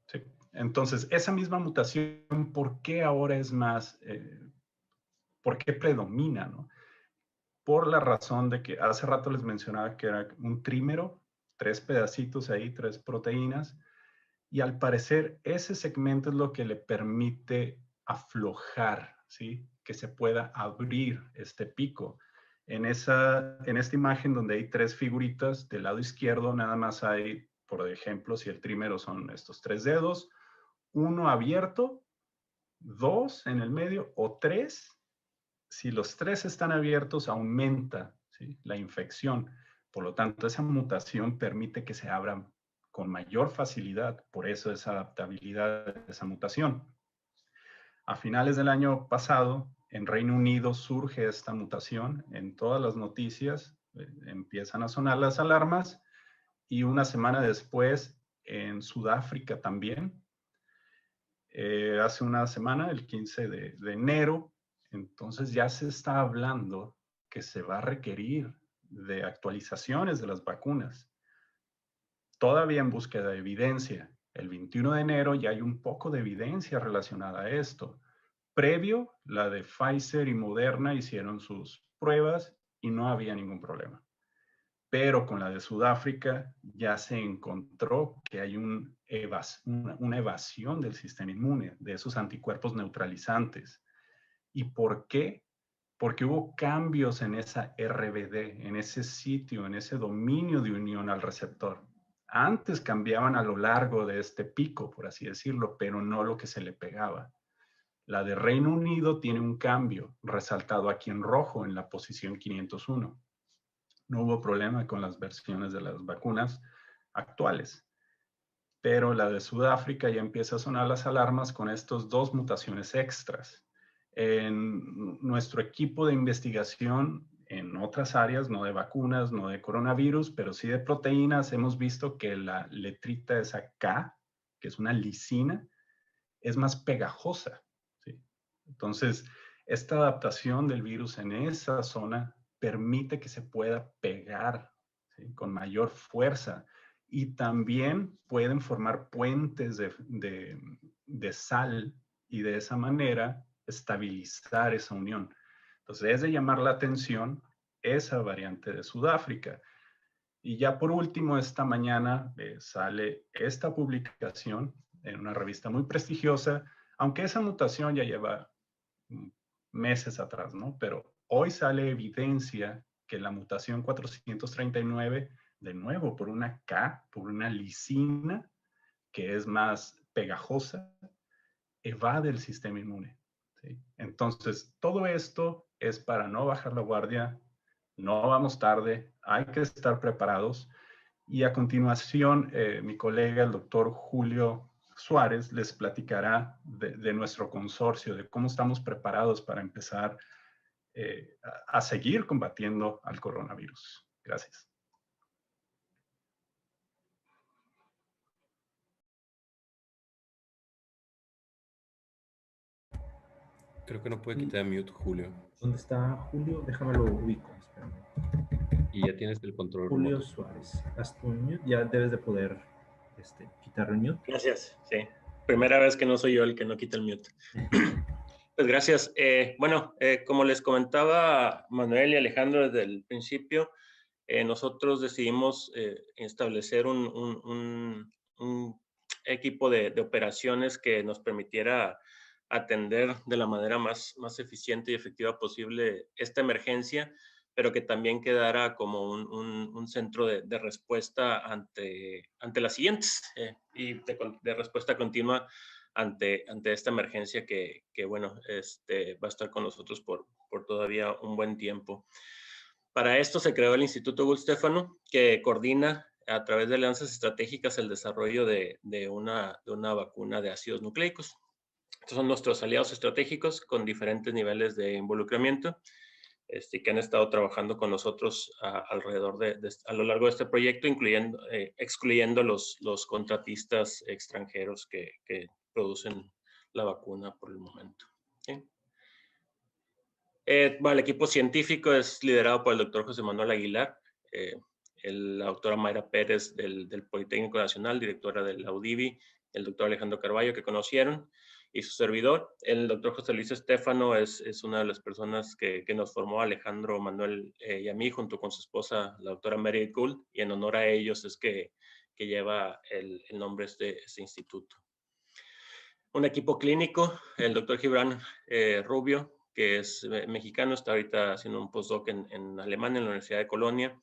sí. Entonces, esa misma mutación, ¿por qué ahora es más, por qué predomina, ¿no? Por la razón de que hace rato les mencionaba que era un trímero, 3 pedacitos ahí, 3 proteínas, y al parecer ese segmento es lo que le permite aflojar, ¿sí? Que se pueda abrir este pico. En esta imagen donde hay 3 figuritas, del lado izquierdo nada más hay, por ejemplo, si el trímero son estos 3 dedos, 1 abierto, 2 en el medio o 3. Si los 3 están abiertos, aumenta, ¿sí? La infección. Por lo tanto, esa mutación permite que se abran con mayor facilidad. Por eso esa adaptabilidad de esa mutación. A finales del año pasado, en Reino Unido surge esta mutación. En todas las noticias empiezan a sonar las alarmas y una semana después en Sudáfrica también. Hace una semana, el 15 de enero, entonces ya se está hablando que se va a requerir de actualizaciones de las vacunas. Todavía en búsqueda de evidencia. El 21 de enero ya hay un poco de evidencia relacionada a esto. Previo, la de Pfizer y Moderna hicieron sus pruebas y no había ningún problema. Pero con la de Sudáfrica ya se encontró que hay una evasión del sistema inmune, de esos anticuerpos neutralizantes. ¿Y por qué? Porque hubo cambios en esa RBD, en ese sitio, en ese dominio de unión al receptor. Antes cambiaban a lo largo de este pico, por así decirlo, pero no lo que se le pegaba. La de Reino Unido tiene un cambio, resaltado aquí en rojo, en la posición 501. No hubo problema con las versiones de las vacunas actuales. Pero la de Sudáfrica ya empieza a sonar las alarmas con estos 2 mutaciones extras. En nuestro equipo de investigación, en otras áreas, no de vacunas, no de coronavirus, pero sí de proteínas, hemos visto que la letrita esa K, que es una lisina, es más pegajosa, ¿sí? Entonces, esta adaptación del virus en esa zona permite que se pueda pegar, ¿sí? Con mayor fuerza. Y también pueden formar puentes de sal y de esa manera estabilizar esa unión. Entonces, es de llamar la atención esa variante de Sudáfrica. Y ya por último, esta mañana sale esta publicación en una revista muy prestigiosa, aunque esa mutación ya lleva meses atrás, ¿no? Pero hoy sale evidencia que la mutación 439, de nuevo por una K, por una lisina, que es más pegajosa, evade el sistema inmune, ¿sí? Entonces, todo esto es para no bajar la guardia, no vamos tarde, hay que estar preparados. Y a continuación, mi colega, el doctor Julio Suárez les platicará de nuestro consorcio, de cómo estamos preparados para empezar a seguir combatiendo al coronavirus. Gracias. Creo que no puede quitar mute Julio. ¿Dónde está Julio? Déjame lo ubico. Espérame. Y ya tienes el control Julio remoto. Suárez. Haz tu mute. Ya debes de poder quitar el mute. Gracias, sí. Primera vez que no soy yo el que no quita el mute. Pues gracias. Como les comentaba Manuel y Alejandro desde el principio, nosotros decidimos establecer un equipo de operaciones que nos permitiera atender de la manera más eficiente y efectiva posible esta emergencia, pero que también quedara como un centro de respuesta ante las siguientes y de respuesta continua ante esta emergencia que bueno, va a estar con nosotros por todavía un buen tiempo. Para esto se creó el Instituto Gul Stefano, que coordina a través de alianzas estratégicas el desarrollo de una vacuna de ácidos nucleicos. Estos son nuestros aliados estratégicos con diferentes niveles de involucramiento que han estado trabajando con nosotros alrededor a lo largo de este proyecto, excluyendo los contratistas extranjeros que producen la vacuna por el momento. ¿Sí? El equipo científico es liderado por el doctor José Manuel Aguilar, la doctora Mayra Pérez del Politécnico Nacional, directora del Audivi, el doctor Alejandro Carballo, que conocieron, y su servidor. El doctor José Luis Estefano es una de las personas que nos formó, Alejandro, Manuel y a mí, junto con su esposa, la doctora Mary Gould, y en honor a ellos es que lleva el nombre de este instituto. Un equipo clínico, el doctor Gibran Rubio, que es mexicano, está ahorita haciendo un postdoc en Alemania, en la Universidad de Colonia.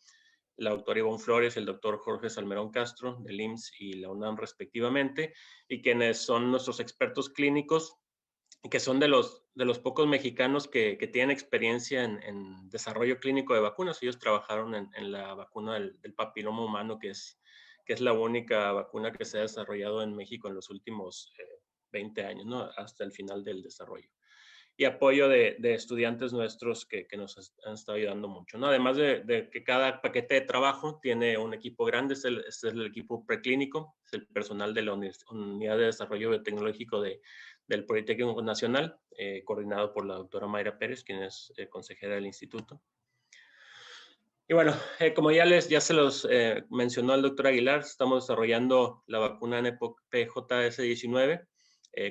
La doctora Ivonne Flores, el doctor Jorge Salmerón Castro, del IMSS y la UNAM respectivamente, y quienes son nuestros expertos clínicos, que son de los pocos mexicanos que tienen experiencia en desarrollo clínico de vacunas. Ellos trabajaron en la vacuna del papiloma humano, que es la única vacuna que se ha desarrollado en México en los últimos 20 años, ¿no? Hasta el final del desarrollo. Y apoyo de estudiantes nuestros que nos han estado ayudando mucho, ¿no? Además de que cada paquete de trabajo tiene un equipo grande, es el equipo preclínico, es el personal de la Unidad de Desarrollo Biotecnológico del Politécnico Nacional, coordinado por la doctora Mayra Pérez, quien es consejera del instituto. Y bueno, como ya se los mencionó el doctor Aguilar, estamos desarrollando la vacuna NPJS19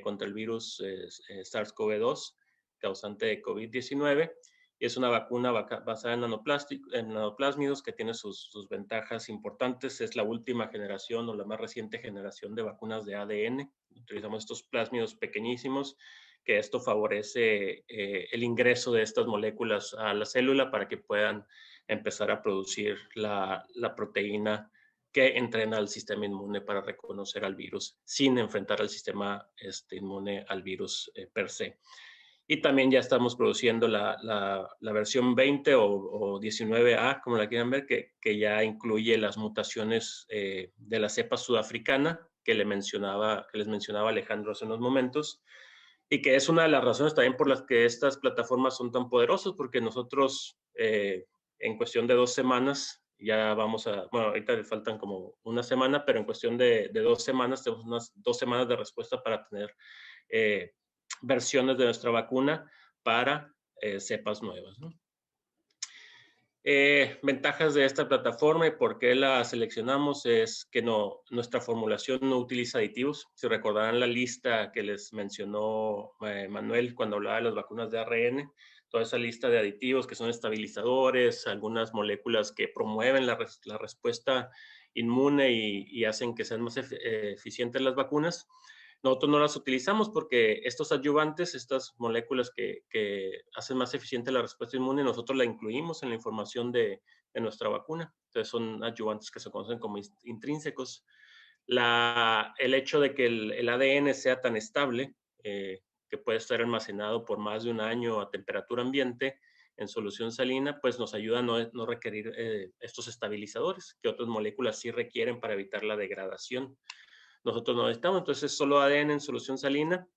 contra el virus SARS-CoV-2, causante de COVID-19, y es una vacuna basada en nanoplásmidos que tiene sus ventajas importantes. Es la última generación o la más reciente generación de vacunas de ADN. Utilizamos estos plásmidos pequeñísimos, que esto favorece el ingreso de estas moléculas a la célula para que puedan empezar a producir la proteína que entrena al sistema inmune para reconocer al virus sin enfrentar al sistema inmune al virus per se. Y también ya estamos produciendo la versión 20 o 19A, como la quieran ver, que ya incluye las mutaciones de la cepa sudafricana que les mencionaba Alejandro hace unos momentos, y que es una de las razones también por las que estas plataformas son tan poderosas, porque nosotros en cuestión de 2 semanas ya bueno, ahorita le faltan como una semana, pero en cuestión de 2 semanas tenemos unas 2 semanas de respuesta para tener versiones de nuestra vacuna para cepas nuevas, ¿no? Ventajas de esta plataforma y por qué la seleccionamos es que nuestra formulación no utiliza aditivos. Si recordarán la lista que les mencionó Manuel cuando hablaba de las vacunas de ARN, toda esa lista de aditivos que son estabilizadores, algunas moléculas que promueven la respuesta inmune y hacen que sean más eficientes las vacunas. Nosotros no las utilizamos porque estos adyuvantes, estas moléculas que hacen más eficiente la respuesta inmune, nosotros la incluimos en la información de nuestra vacuna. Entonces son adyuvantes que se conocen como intrínsecos. El hecho de que el ADN sea tan estable, que puede estar almacenado por más de un año a temperatura ambiente en solución salina, pues nos ayuda a no requerir estos estabilizadores que otras moléculas sí requieren para evitar la degradación. nosotros no necesitamos. Entonces, solo ADN en solución salina.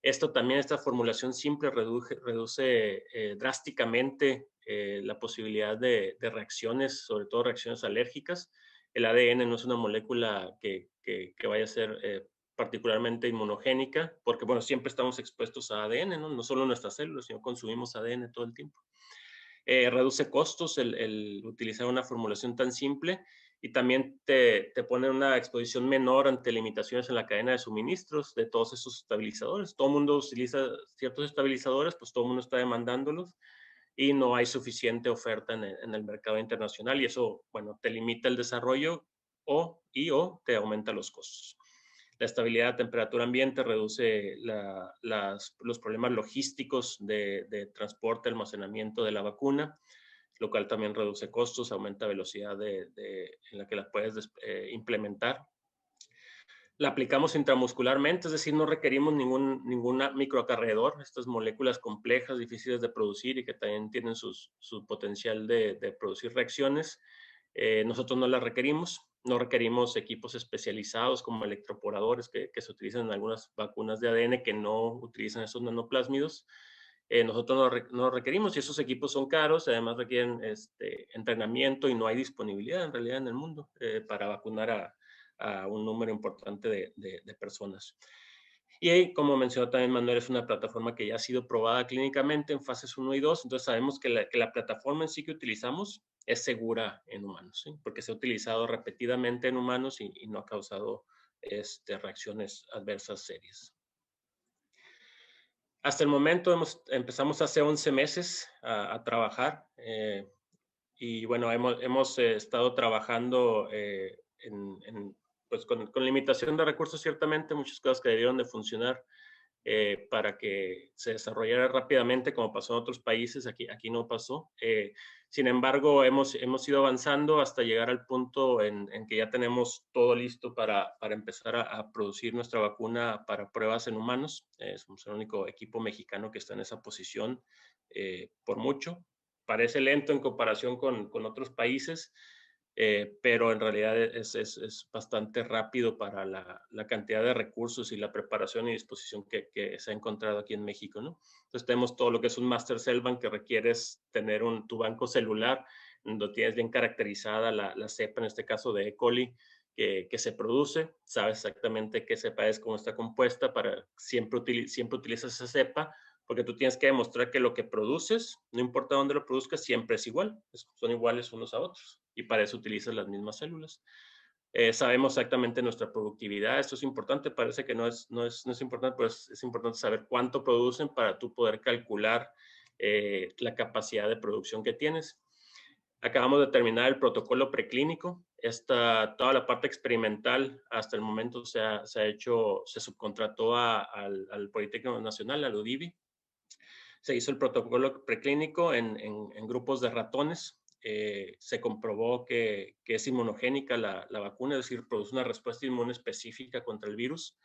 Esta formulación simple reduce drásticamente la posibilidad de reacciones, sobre todo reacciones alérgicas. El ADN no es una molécula que vaya a ser particularmente inmunogénica, porque, bueno, siempre estamos expuestos a ADN, ¿no? No solo nuestras células, sino consumimos ADN todo el tiempo. Reduce costos el utilizar una formulación tan simple y también te pone una exposición menor ante limitaciones en la cadena de suministros de todos esos estabilizadores. Todo el mundo utiliza ciertos estabilizadores, pues todo el mundo está demandándolos y no hay suficiente oferta en el mercado internacional y eso, bueno, te limita el desarrollo o te aumenta los costos. La estabilidad de temperatura ambiente reduce los problemas logísticos de transporte, almacenamiento de la vacuna, lo cual también reduce costos, aumenta velocidad en la que la puedes implementar. La aplicamos intramuscularmente, es decir, no requerimos ningún microacarreador, estas moléculas complejas, difíciles de producir y que también tienen su potencial de producir reacciones. Nosotros no las requerimos, no requerimos equipos especializados como electroporadores que se utilizan en algunas vacunas de ADN que no utilizan esos nanoplásmidos. Nosotros no requerimos y esos equipos son caros, además requieren entrenamiento y no hay disponibilidad en realidad en el mundo para vacunar a un número importante de personas. Y ahí, como mencionó también Manuel, es una plataforma que ya ha sido probada clínicamente en fases 1 y 2, entonces sabemos que la plataforma en sí que utilizamos es segura en humanos, ¿sí? Porque se ha utilizado repetidamente en humanos y no ha causado reacciones adversas serias. Hasta el momento empezamos hace 11 meses a trabajar y bueno, hemos estado trabajando pues con limitación de recursos ciertamente, muchas cosas que debieron de funcionar para que se desarrollara rápidamente como pasó en otros países, aquí no pasó. Sin embargo, hemos ido avanzando hasta llegar al punto en que ya tenemos todo listo para empezar a producir nuestra vacuna para pruebas en humanos. Somos el único equipo mexicano que está en esa posición por mucho. Parece lento en comparación con otros países, pero en realidad es bastante rápido para la cantidad de recursos y la preparación y disposición que se ha encontrado aquí en México, ¿no? Entonces tenemos todo lo que es un Master Cell Bank que requieres tener tu banco celular, donde tienes bien caracterizada la cepa, en este caso de E. coli, que se produce, sabes exactamente qué cepa es, cómo está compuesta, siempre utilizas esa cepa, porque tú tienes que demostrar que lo que produces, no importa dónde lo produzcas, siempre es igual, son iguales unos a otros, y para eso utilizas las mismas células. Sabemos exactamente nuestra productividad, esto es importante, parece que no es importante, pues es importante saber cuánto producen para tú poder calcular la capacidad de producción que tienes. Acabamos de terminar el protocolo preclínico. Toda la parte experimental hasta el momento se subcontrató al Politécnico Nacional, al UDIVI. Se hizo el protocolo preclínico en grupos de ratones. Se comprobó que es inmunogénica la vacuna, es decir, produce una respuesta inmune específica contra el virus.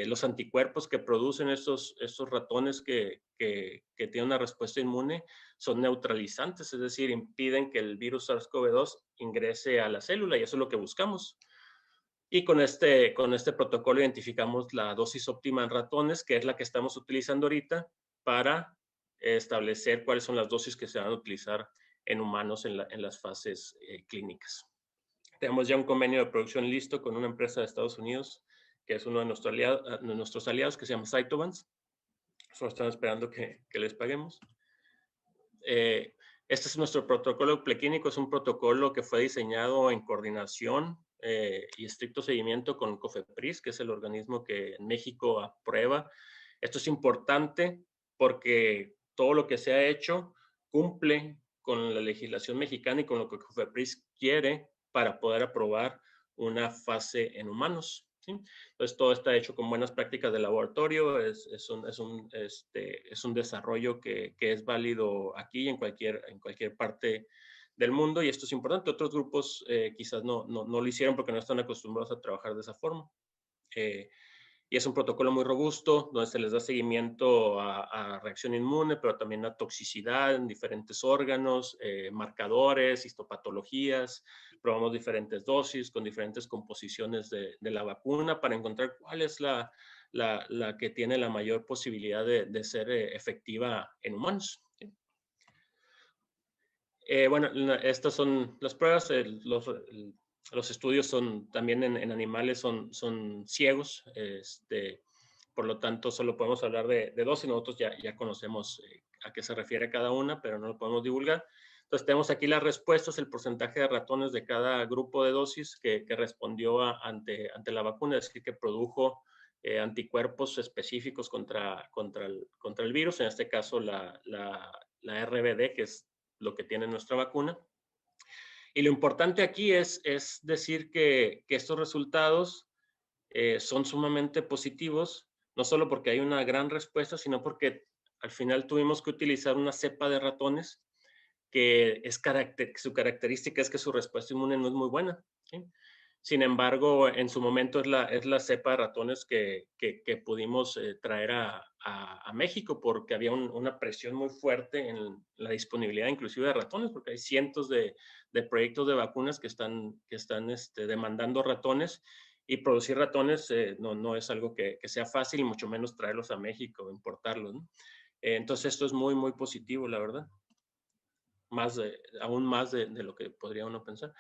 Los anticuerpos que producen estos ratones que tienen una respuesta inmune son neutralizantes, es decir, impiden que el virus SARS-CoV-2 ingrese a la célula y eso es lo que buscamos. Y con este protocolo identificamos la dosis óptima en ratones, que es la que estamos utilizando ahorita para establecer cuáles son las dosis que se van a utilizar en humanos en las fases clínicas. Tenemos ya un convenio de producción listo con una empresa de Estados Unidos, que es uno de nuestros aliados, que se llama Cytovance. Solo están esperando que les paguemos. Este es nuestro protocolo preclínico, es un protocolo que fue diseñado en coordinación y estricto seguimiento con COFEPRIS, que es el organismo que en México aprueba. Esto es importante porque todo lo que se ha hecho cumple con la legislación mexicana y con lo que COFEPRIS quiere para poder aprobar una fase en humanos, ¿sí? Entonces, todo está hecho con buenas prácticas de laboratorio, es un desarrollo que es válido aquí en cualquier parte del mundo y esto es importante. Otros grupos quizás no lo hicieron porque no están acostumbrados a trabajar de esa forma. y es un protocolo muy robusto donde se les da seguimiento a reacción inmune, pero también a toxicidad en diferentes órganos, marcadores, histopatologías. Probamos diferentes dosis con diferentes composiciones de la vacuna para encontrar cuál es la que tiene la mayor posibilidad de ser efectiva en humanos. Bueno, estas son las pruebas. Los estudios son también en animales son ciegos. Por lo tanto, solo podemos hablar de dosis. Nosotros ya conocemos a qué se refiere cada una, pero no lo podemos divulgar. Entonces, tenemos aquí las respuestas, el porcentaje de ratones de cada grupo de dosis que respondió ante la vacuna, es decir, que produjo anticuerpos específicos contra el virus, en este caso la RBD, que es lo que tiene nuestra vacuna. Y lo importante aquí es decir que estos resultados son sumamente positivos, no solo porque hay una gran respuesta, sino porque al final tuvimos que utilizar una cepa de ratones que su característica es que su respuesta inmune no es muy buena, ¿sí? Sin embargo, en su momento es la cepa de ratones que pudimos traer a México, porque había una presión muy fuerte en la disponibilidad inclusive de ratones, porque hay cientos de proyectos de vacunas que están demandando ratones, y producir ratones no es algo que sea fácil, y mucho menos traerlos a México, importarlos, ¿no? Entonces esto es muy, muy positivo, la verdad. Aún más de lo que podría uno pensar.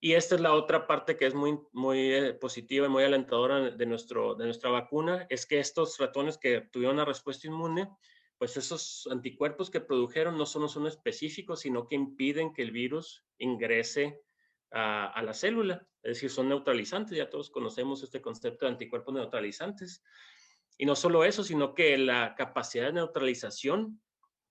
Y esta es la otra parte que es muy, muy positiva y muy alentadora de nuestra vacuna, es que estos ratones que tuvieron una respuesta inmune, pues esos anticuerpos que produjeron no son específicos, sino que impiden que el virus ingrese a la célula. Es decir, son neutralizantes. Ya todos conocemos este concepto de anticuerpos neutralizantes. Y no solo eso, sino que la capacidad de neutralización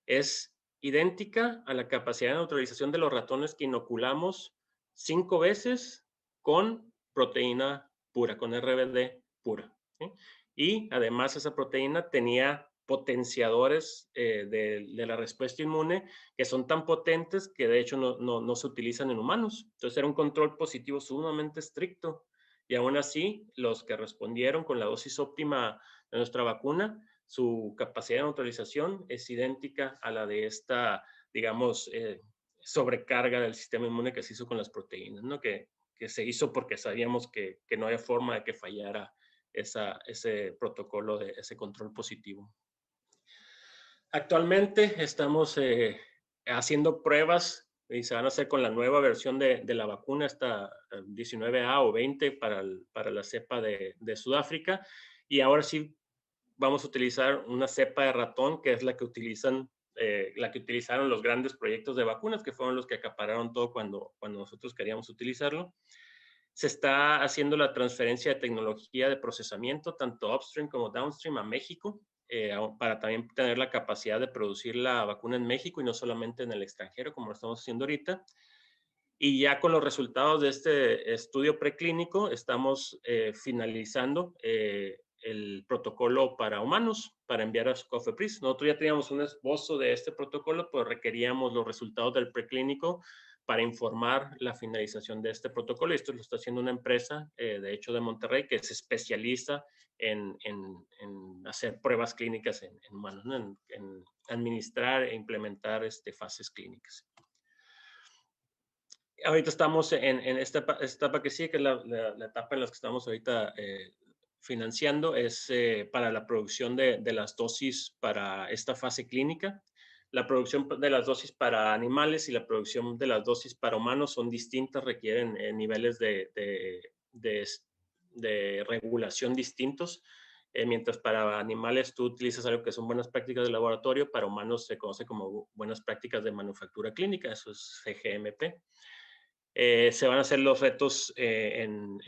es idéntica a la capacidad de neutralización de los ratones que inoculamos 5 veces con proteína pura, con RBD pura, ¿sí? Y además esa proteína tenía potenciadores de la respuesta inmune que son tan potentes que de hecho no se utilizan en humanos. Entonces era un control positivo sumamente estricto, y aún así los que respondieron con la dosis óptima de nuestra vacuna, su capacidad de neutralización es idéntica a la de esta, digamos, sobrecarga del sistema inmune que se hizo con las proteínas, ¿no? Que se hizo porque sabíamos que no había forma de que fallara ese protocolo, de ese control positivo. Actualmente estamos haciendo pruebas y se van a hacer con la nueva versión de la vacuna, esta 19A o 20 para la cepa de Sudáfrica, y ahora sí vamos a utilizar una cepa de ratón que es la que utilizaron los grandes proyectos de vacunas, que fueron los que acapararon todo cuando nosotros queríamos utilizarlo. Se está haciendo la transferencia de tecnología de procesamiento, tanto upstream como downstream, a México, para también tener la capacidad de producir la vacuna en México y no solamente en el extranjero, como lo estamos haciendo ahorita. Y ya con los resultados de este estudio preclínico, estamos finalizando el protocolo para humanos, para enviar a COFEPRIS. Nosotros ya teníamos un esbozo de este protocolo, pero requeríamos los resultados del preclínico para informar la finalización de este protocolo. Y esto lo está haciendo una empresa, de hecho, de Monterrey, que se especializa en hacer pruebas clínicas en humanos, ¿no? en administrar e implementar fases clínicas. Ahorita estamos en esta etapa que sí, que es la etapa en la que estamos ahorita financiando, es para la producción de las dosis para esta fase clínica. La producción de las dosis para animales y la producción de las dosis para humanos son distintas, requieren niveles de regulación distintos. Mientras para animales tú utilizas algo que son buenas prácticas de laboratorio, para humanos se conoce como buenas prácticas de manufactura clínica, eso es CGMP. Se van a hacer los retos en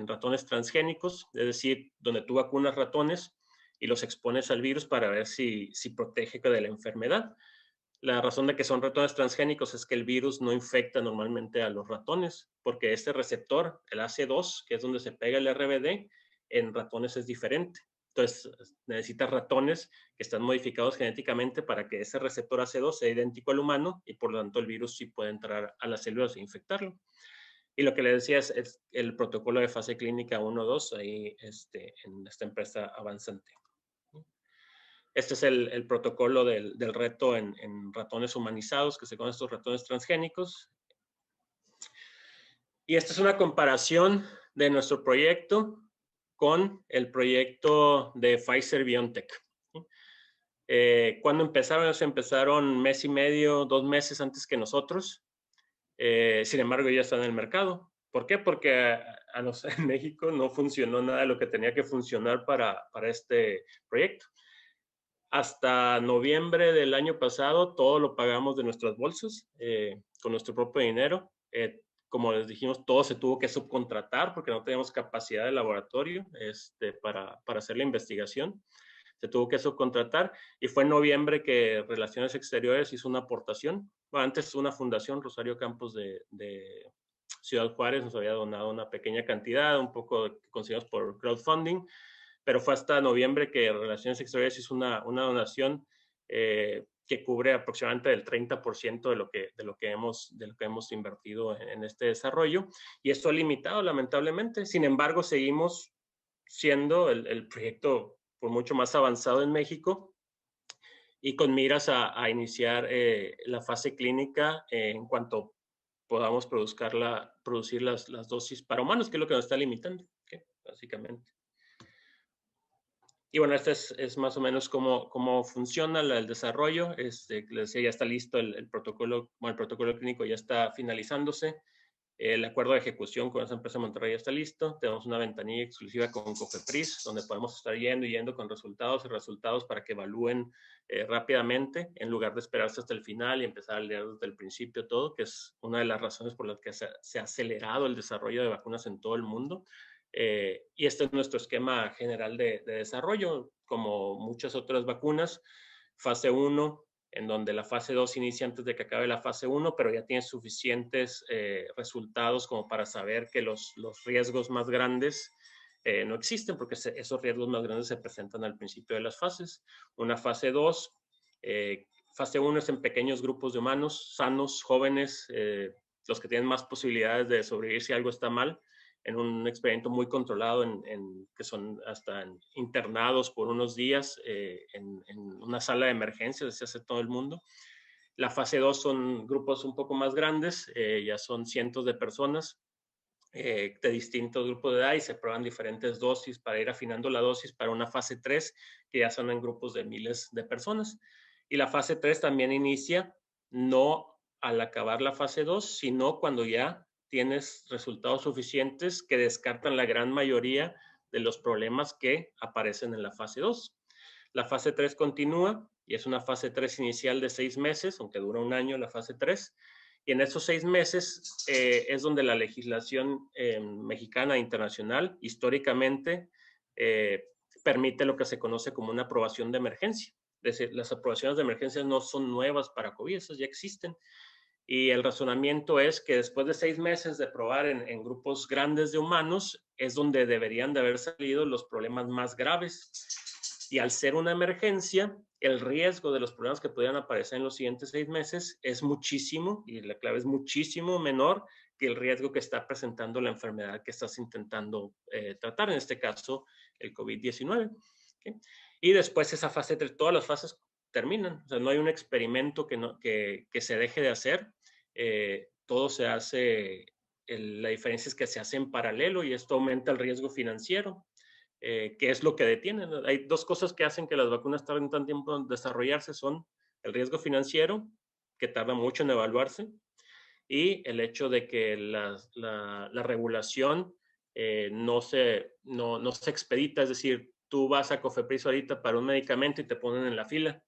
ratones transgénicos, es decir, donde tú vacunas ratones y los expones al virus para ver si protege de la enfermedad. La razón de que son ratones transgénicos es que el virus no infecta normalmente a los ratones, porque este receptor, el AC2, que es donde se pega el RBD, en ratones es diferente. Entonces, necesitas ratones que están modificados genéticamente para que ese receptor AC2 sea idéntico al humano, y por lo tanto el virus sí puede entrar a las células e infectarlo. Y lo que le decía es el protocolo de fase clínica 1-2 ahí en esta empresa avanzante. Este es el protocolo del reto en ratones humanizados, que se conoce estos ratones transgénicos. Y esta es una comparación de nuestro proyecto con el proyecto de Pfizer-BioNTech. Cuando empezaron, ellos empezaron mes y medio, 2 meses antes que nosotros. Sin embargo, ya están en el mercado. ¿Por qué? Porque en México no funcionó nada de lo que tenía que funcionar para este proyecto. Hasta noviembre del año pasado, todo lo pagamos de nuestras bolsas, con nuestro propio dinero. Como les dijimos, todo se tuvo que subcontratar porque no teníamos capacidad de laboratorio para hacer la investigación. Se tuvo que subcontratar y fue en noviembre que Relaciones Exteriores hizo una aportación. Bueno, antes una fundación, Rosario Campos de Ciudad Juárez, nos había donado una pequeña cantidad, un poco que conseguimos por crowdfunding, pero fue hasta noviembre que Relaciones Exteriores hizo una donación que cubre aproximadamente el 30% de lo que hemos invertido en este desarrollo, y esto ha limitado lamentablemente. Sin embargo, seguimos siendo el proyecto por mucho más avanzado en México y con miras a iniciar la fase clínica en cuanto podamos producir las dosis para humanos, que es lo que nos está limitando, ¿okay? Básicamente. Y bueno, este es más o menos cómo funciona el desarrollo. Les decía, ya está listo el protocolo, bueno, el protocolo clínico ya está finalizándose. El acuerdo de ejecución con esa empresa de Monterrey ya está listo. Tenemos una ventanilla exclusiva con COFEPRIS, donde podemos estar yendo con resultados para que evalúen rápidamente, en lugar de esperarse hasta el final y empezar a leer desde el principio todo, que es una de las razones por las que se ha acelerado el desarrollo de vacunas en todo el mundo. Y este es nuestro esquema general de desarrollo, como muchas otras vacunas. Fase 1, en donde la fase 2 inicia antes de que acabe la fase 1, pero ya tiene suficientes resultados como para saber que los riesgos más grandes no existen, porque esos riesgos más grandes se presentan al principio de las fases. Una fase 2, fase 1 es en pequeños grupos de humanos, sanos, jóvenes, los que tienen más posibilidades de sobrevivir si algo está mal, en un experimento muy controlado, que son hasta internados por unos días en una sala de emergencias, se hace todo el mundo. La fase 2 son grupos un poco más grandes, ya son cientos de personas de distintos grupos de edad y se prueban diferentes dosis para ir afinando la dosis para una fase 3, que ya son en grupos de miles de personas. Y la fase 3 también inicia no al acabar la fase 2, sino cuando ya tienes resultados suficientes que descartan la gran mayoría de los problemas que aparecen en la fase 2. La fase 3 continúa y es una fase 3 inicial de 6 meses, aunque dura un año la fase 3. Y en esos 6 meses es donde la legislación mexicana e internacional históricamente permite lo que se conoce como una aprobación de emergencia. Es decir, las aprobaciones de emergencia no son nuevas para COVID, esas ya existen. Y el razonamiento es que después de 6 meses de probar en grupos grandes de humanos, es donde deberían de haber salido los problemas más graves. Y al ser una emergencia, el riesgo de los problemas que pudieran aparecer en los siguientes 6 meses es muchísimo, y la clave es muchísimo menor que el riesgo que está presentando la enfermedad que estás intentando tratar, en este caso el COVID-19. ¿Okay? Y después esa fase 3, todas las fases terminan. O sea, no hay un experimento que se deje de hacer. Todo se hace, la diferencia es que se hace en paralelo y esto aumenta el riesgo financiero, que es lo que detiene. Hay 2 cosas que hacen que las vacunas tarden tan tiempo en desarrollarse, son el riesgo financiero, que tarda mucho en evaluarse, y el hecho de que la regulación no se expedita, es decir, tú vas a COFEPRIS ahorita para un medicamento y te ponen en la fila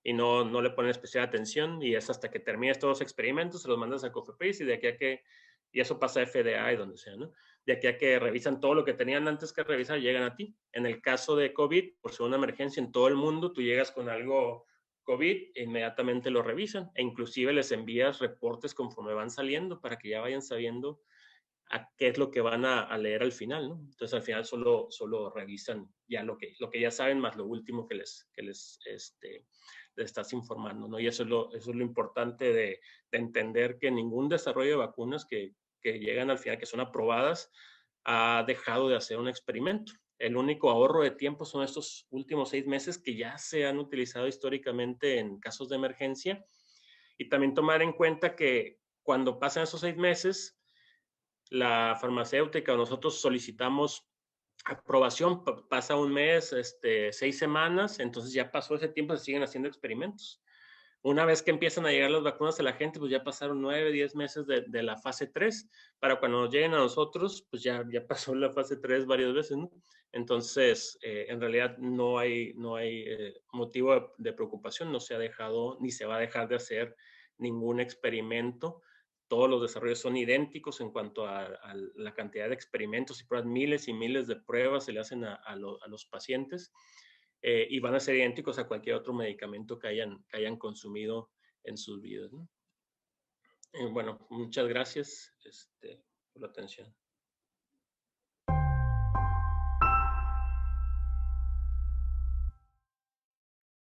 y no le ponen especial atención, y es hasta que termines todos los experimentos, se los mandas a COFEPRIS y de aquí a que, y eso pasa a FDA y donde sea, ¿no? De aquí a que revisan todo lo que tenían antes que revisar, llegan a ti. En el caso de COVID, por ser una emergencia en todo el mundo, tú llegas con algo COVID e inmediatamente lo revisan, e inclusive les envías reportes conforme van saliendo para que ya vayan sabiendo a qué es lo que van a leer al final, ¿no? Entonces al final solo revisan ya lo que ya saben, más lo último que les estás informando, ¿no? Y eso es lo importante de entender, que ningún desarrollo de vacunas que que llegan al final, que son aprobadas, ha dejado de hacer un experimento. El único ahorro de tiempo son estos últimos 6 meses que ya se han utilizado históricamente en casos de emergencia. Y también tomar en cuenta que cuando pasan esos 6 meses, la farmacéutica o nosotros solicitamos aprobación, pasa un mes, 6 semanas, entonces ya pasó ese tiempo, se siguen haciendo experimentos. Una vez que empiezan a llegar las vacunas a la gente, pues ya pasaron 9, 10 meses de la fase 3. Para cuando nos lleguen a nosotros, pues ya pasó la fase 3 varias veces, ¿no? Entonces, en realidad no hay motivo de preocupación, no se ha dejado ni se va a dejar de hacer ningún experimento. Todos los desarrollos son idénticos en cuanto a la cantidad de experimentos y pruebas, miles y miles de pruebas se le hacen a los pacientes. Y van a ser idénticos a cualquier otro medicamento que hayan consumido en sus vidas, ¿no? Bueno, muchas gracias por la atención.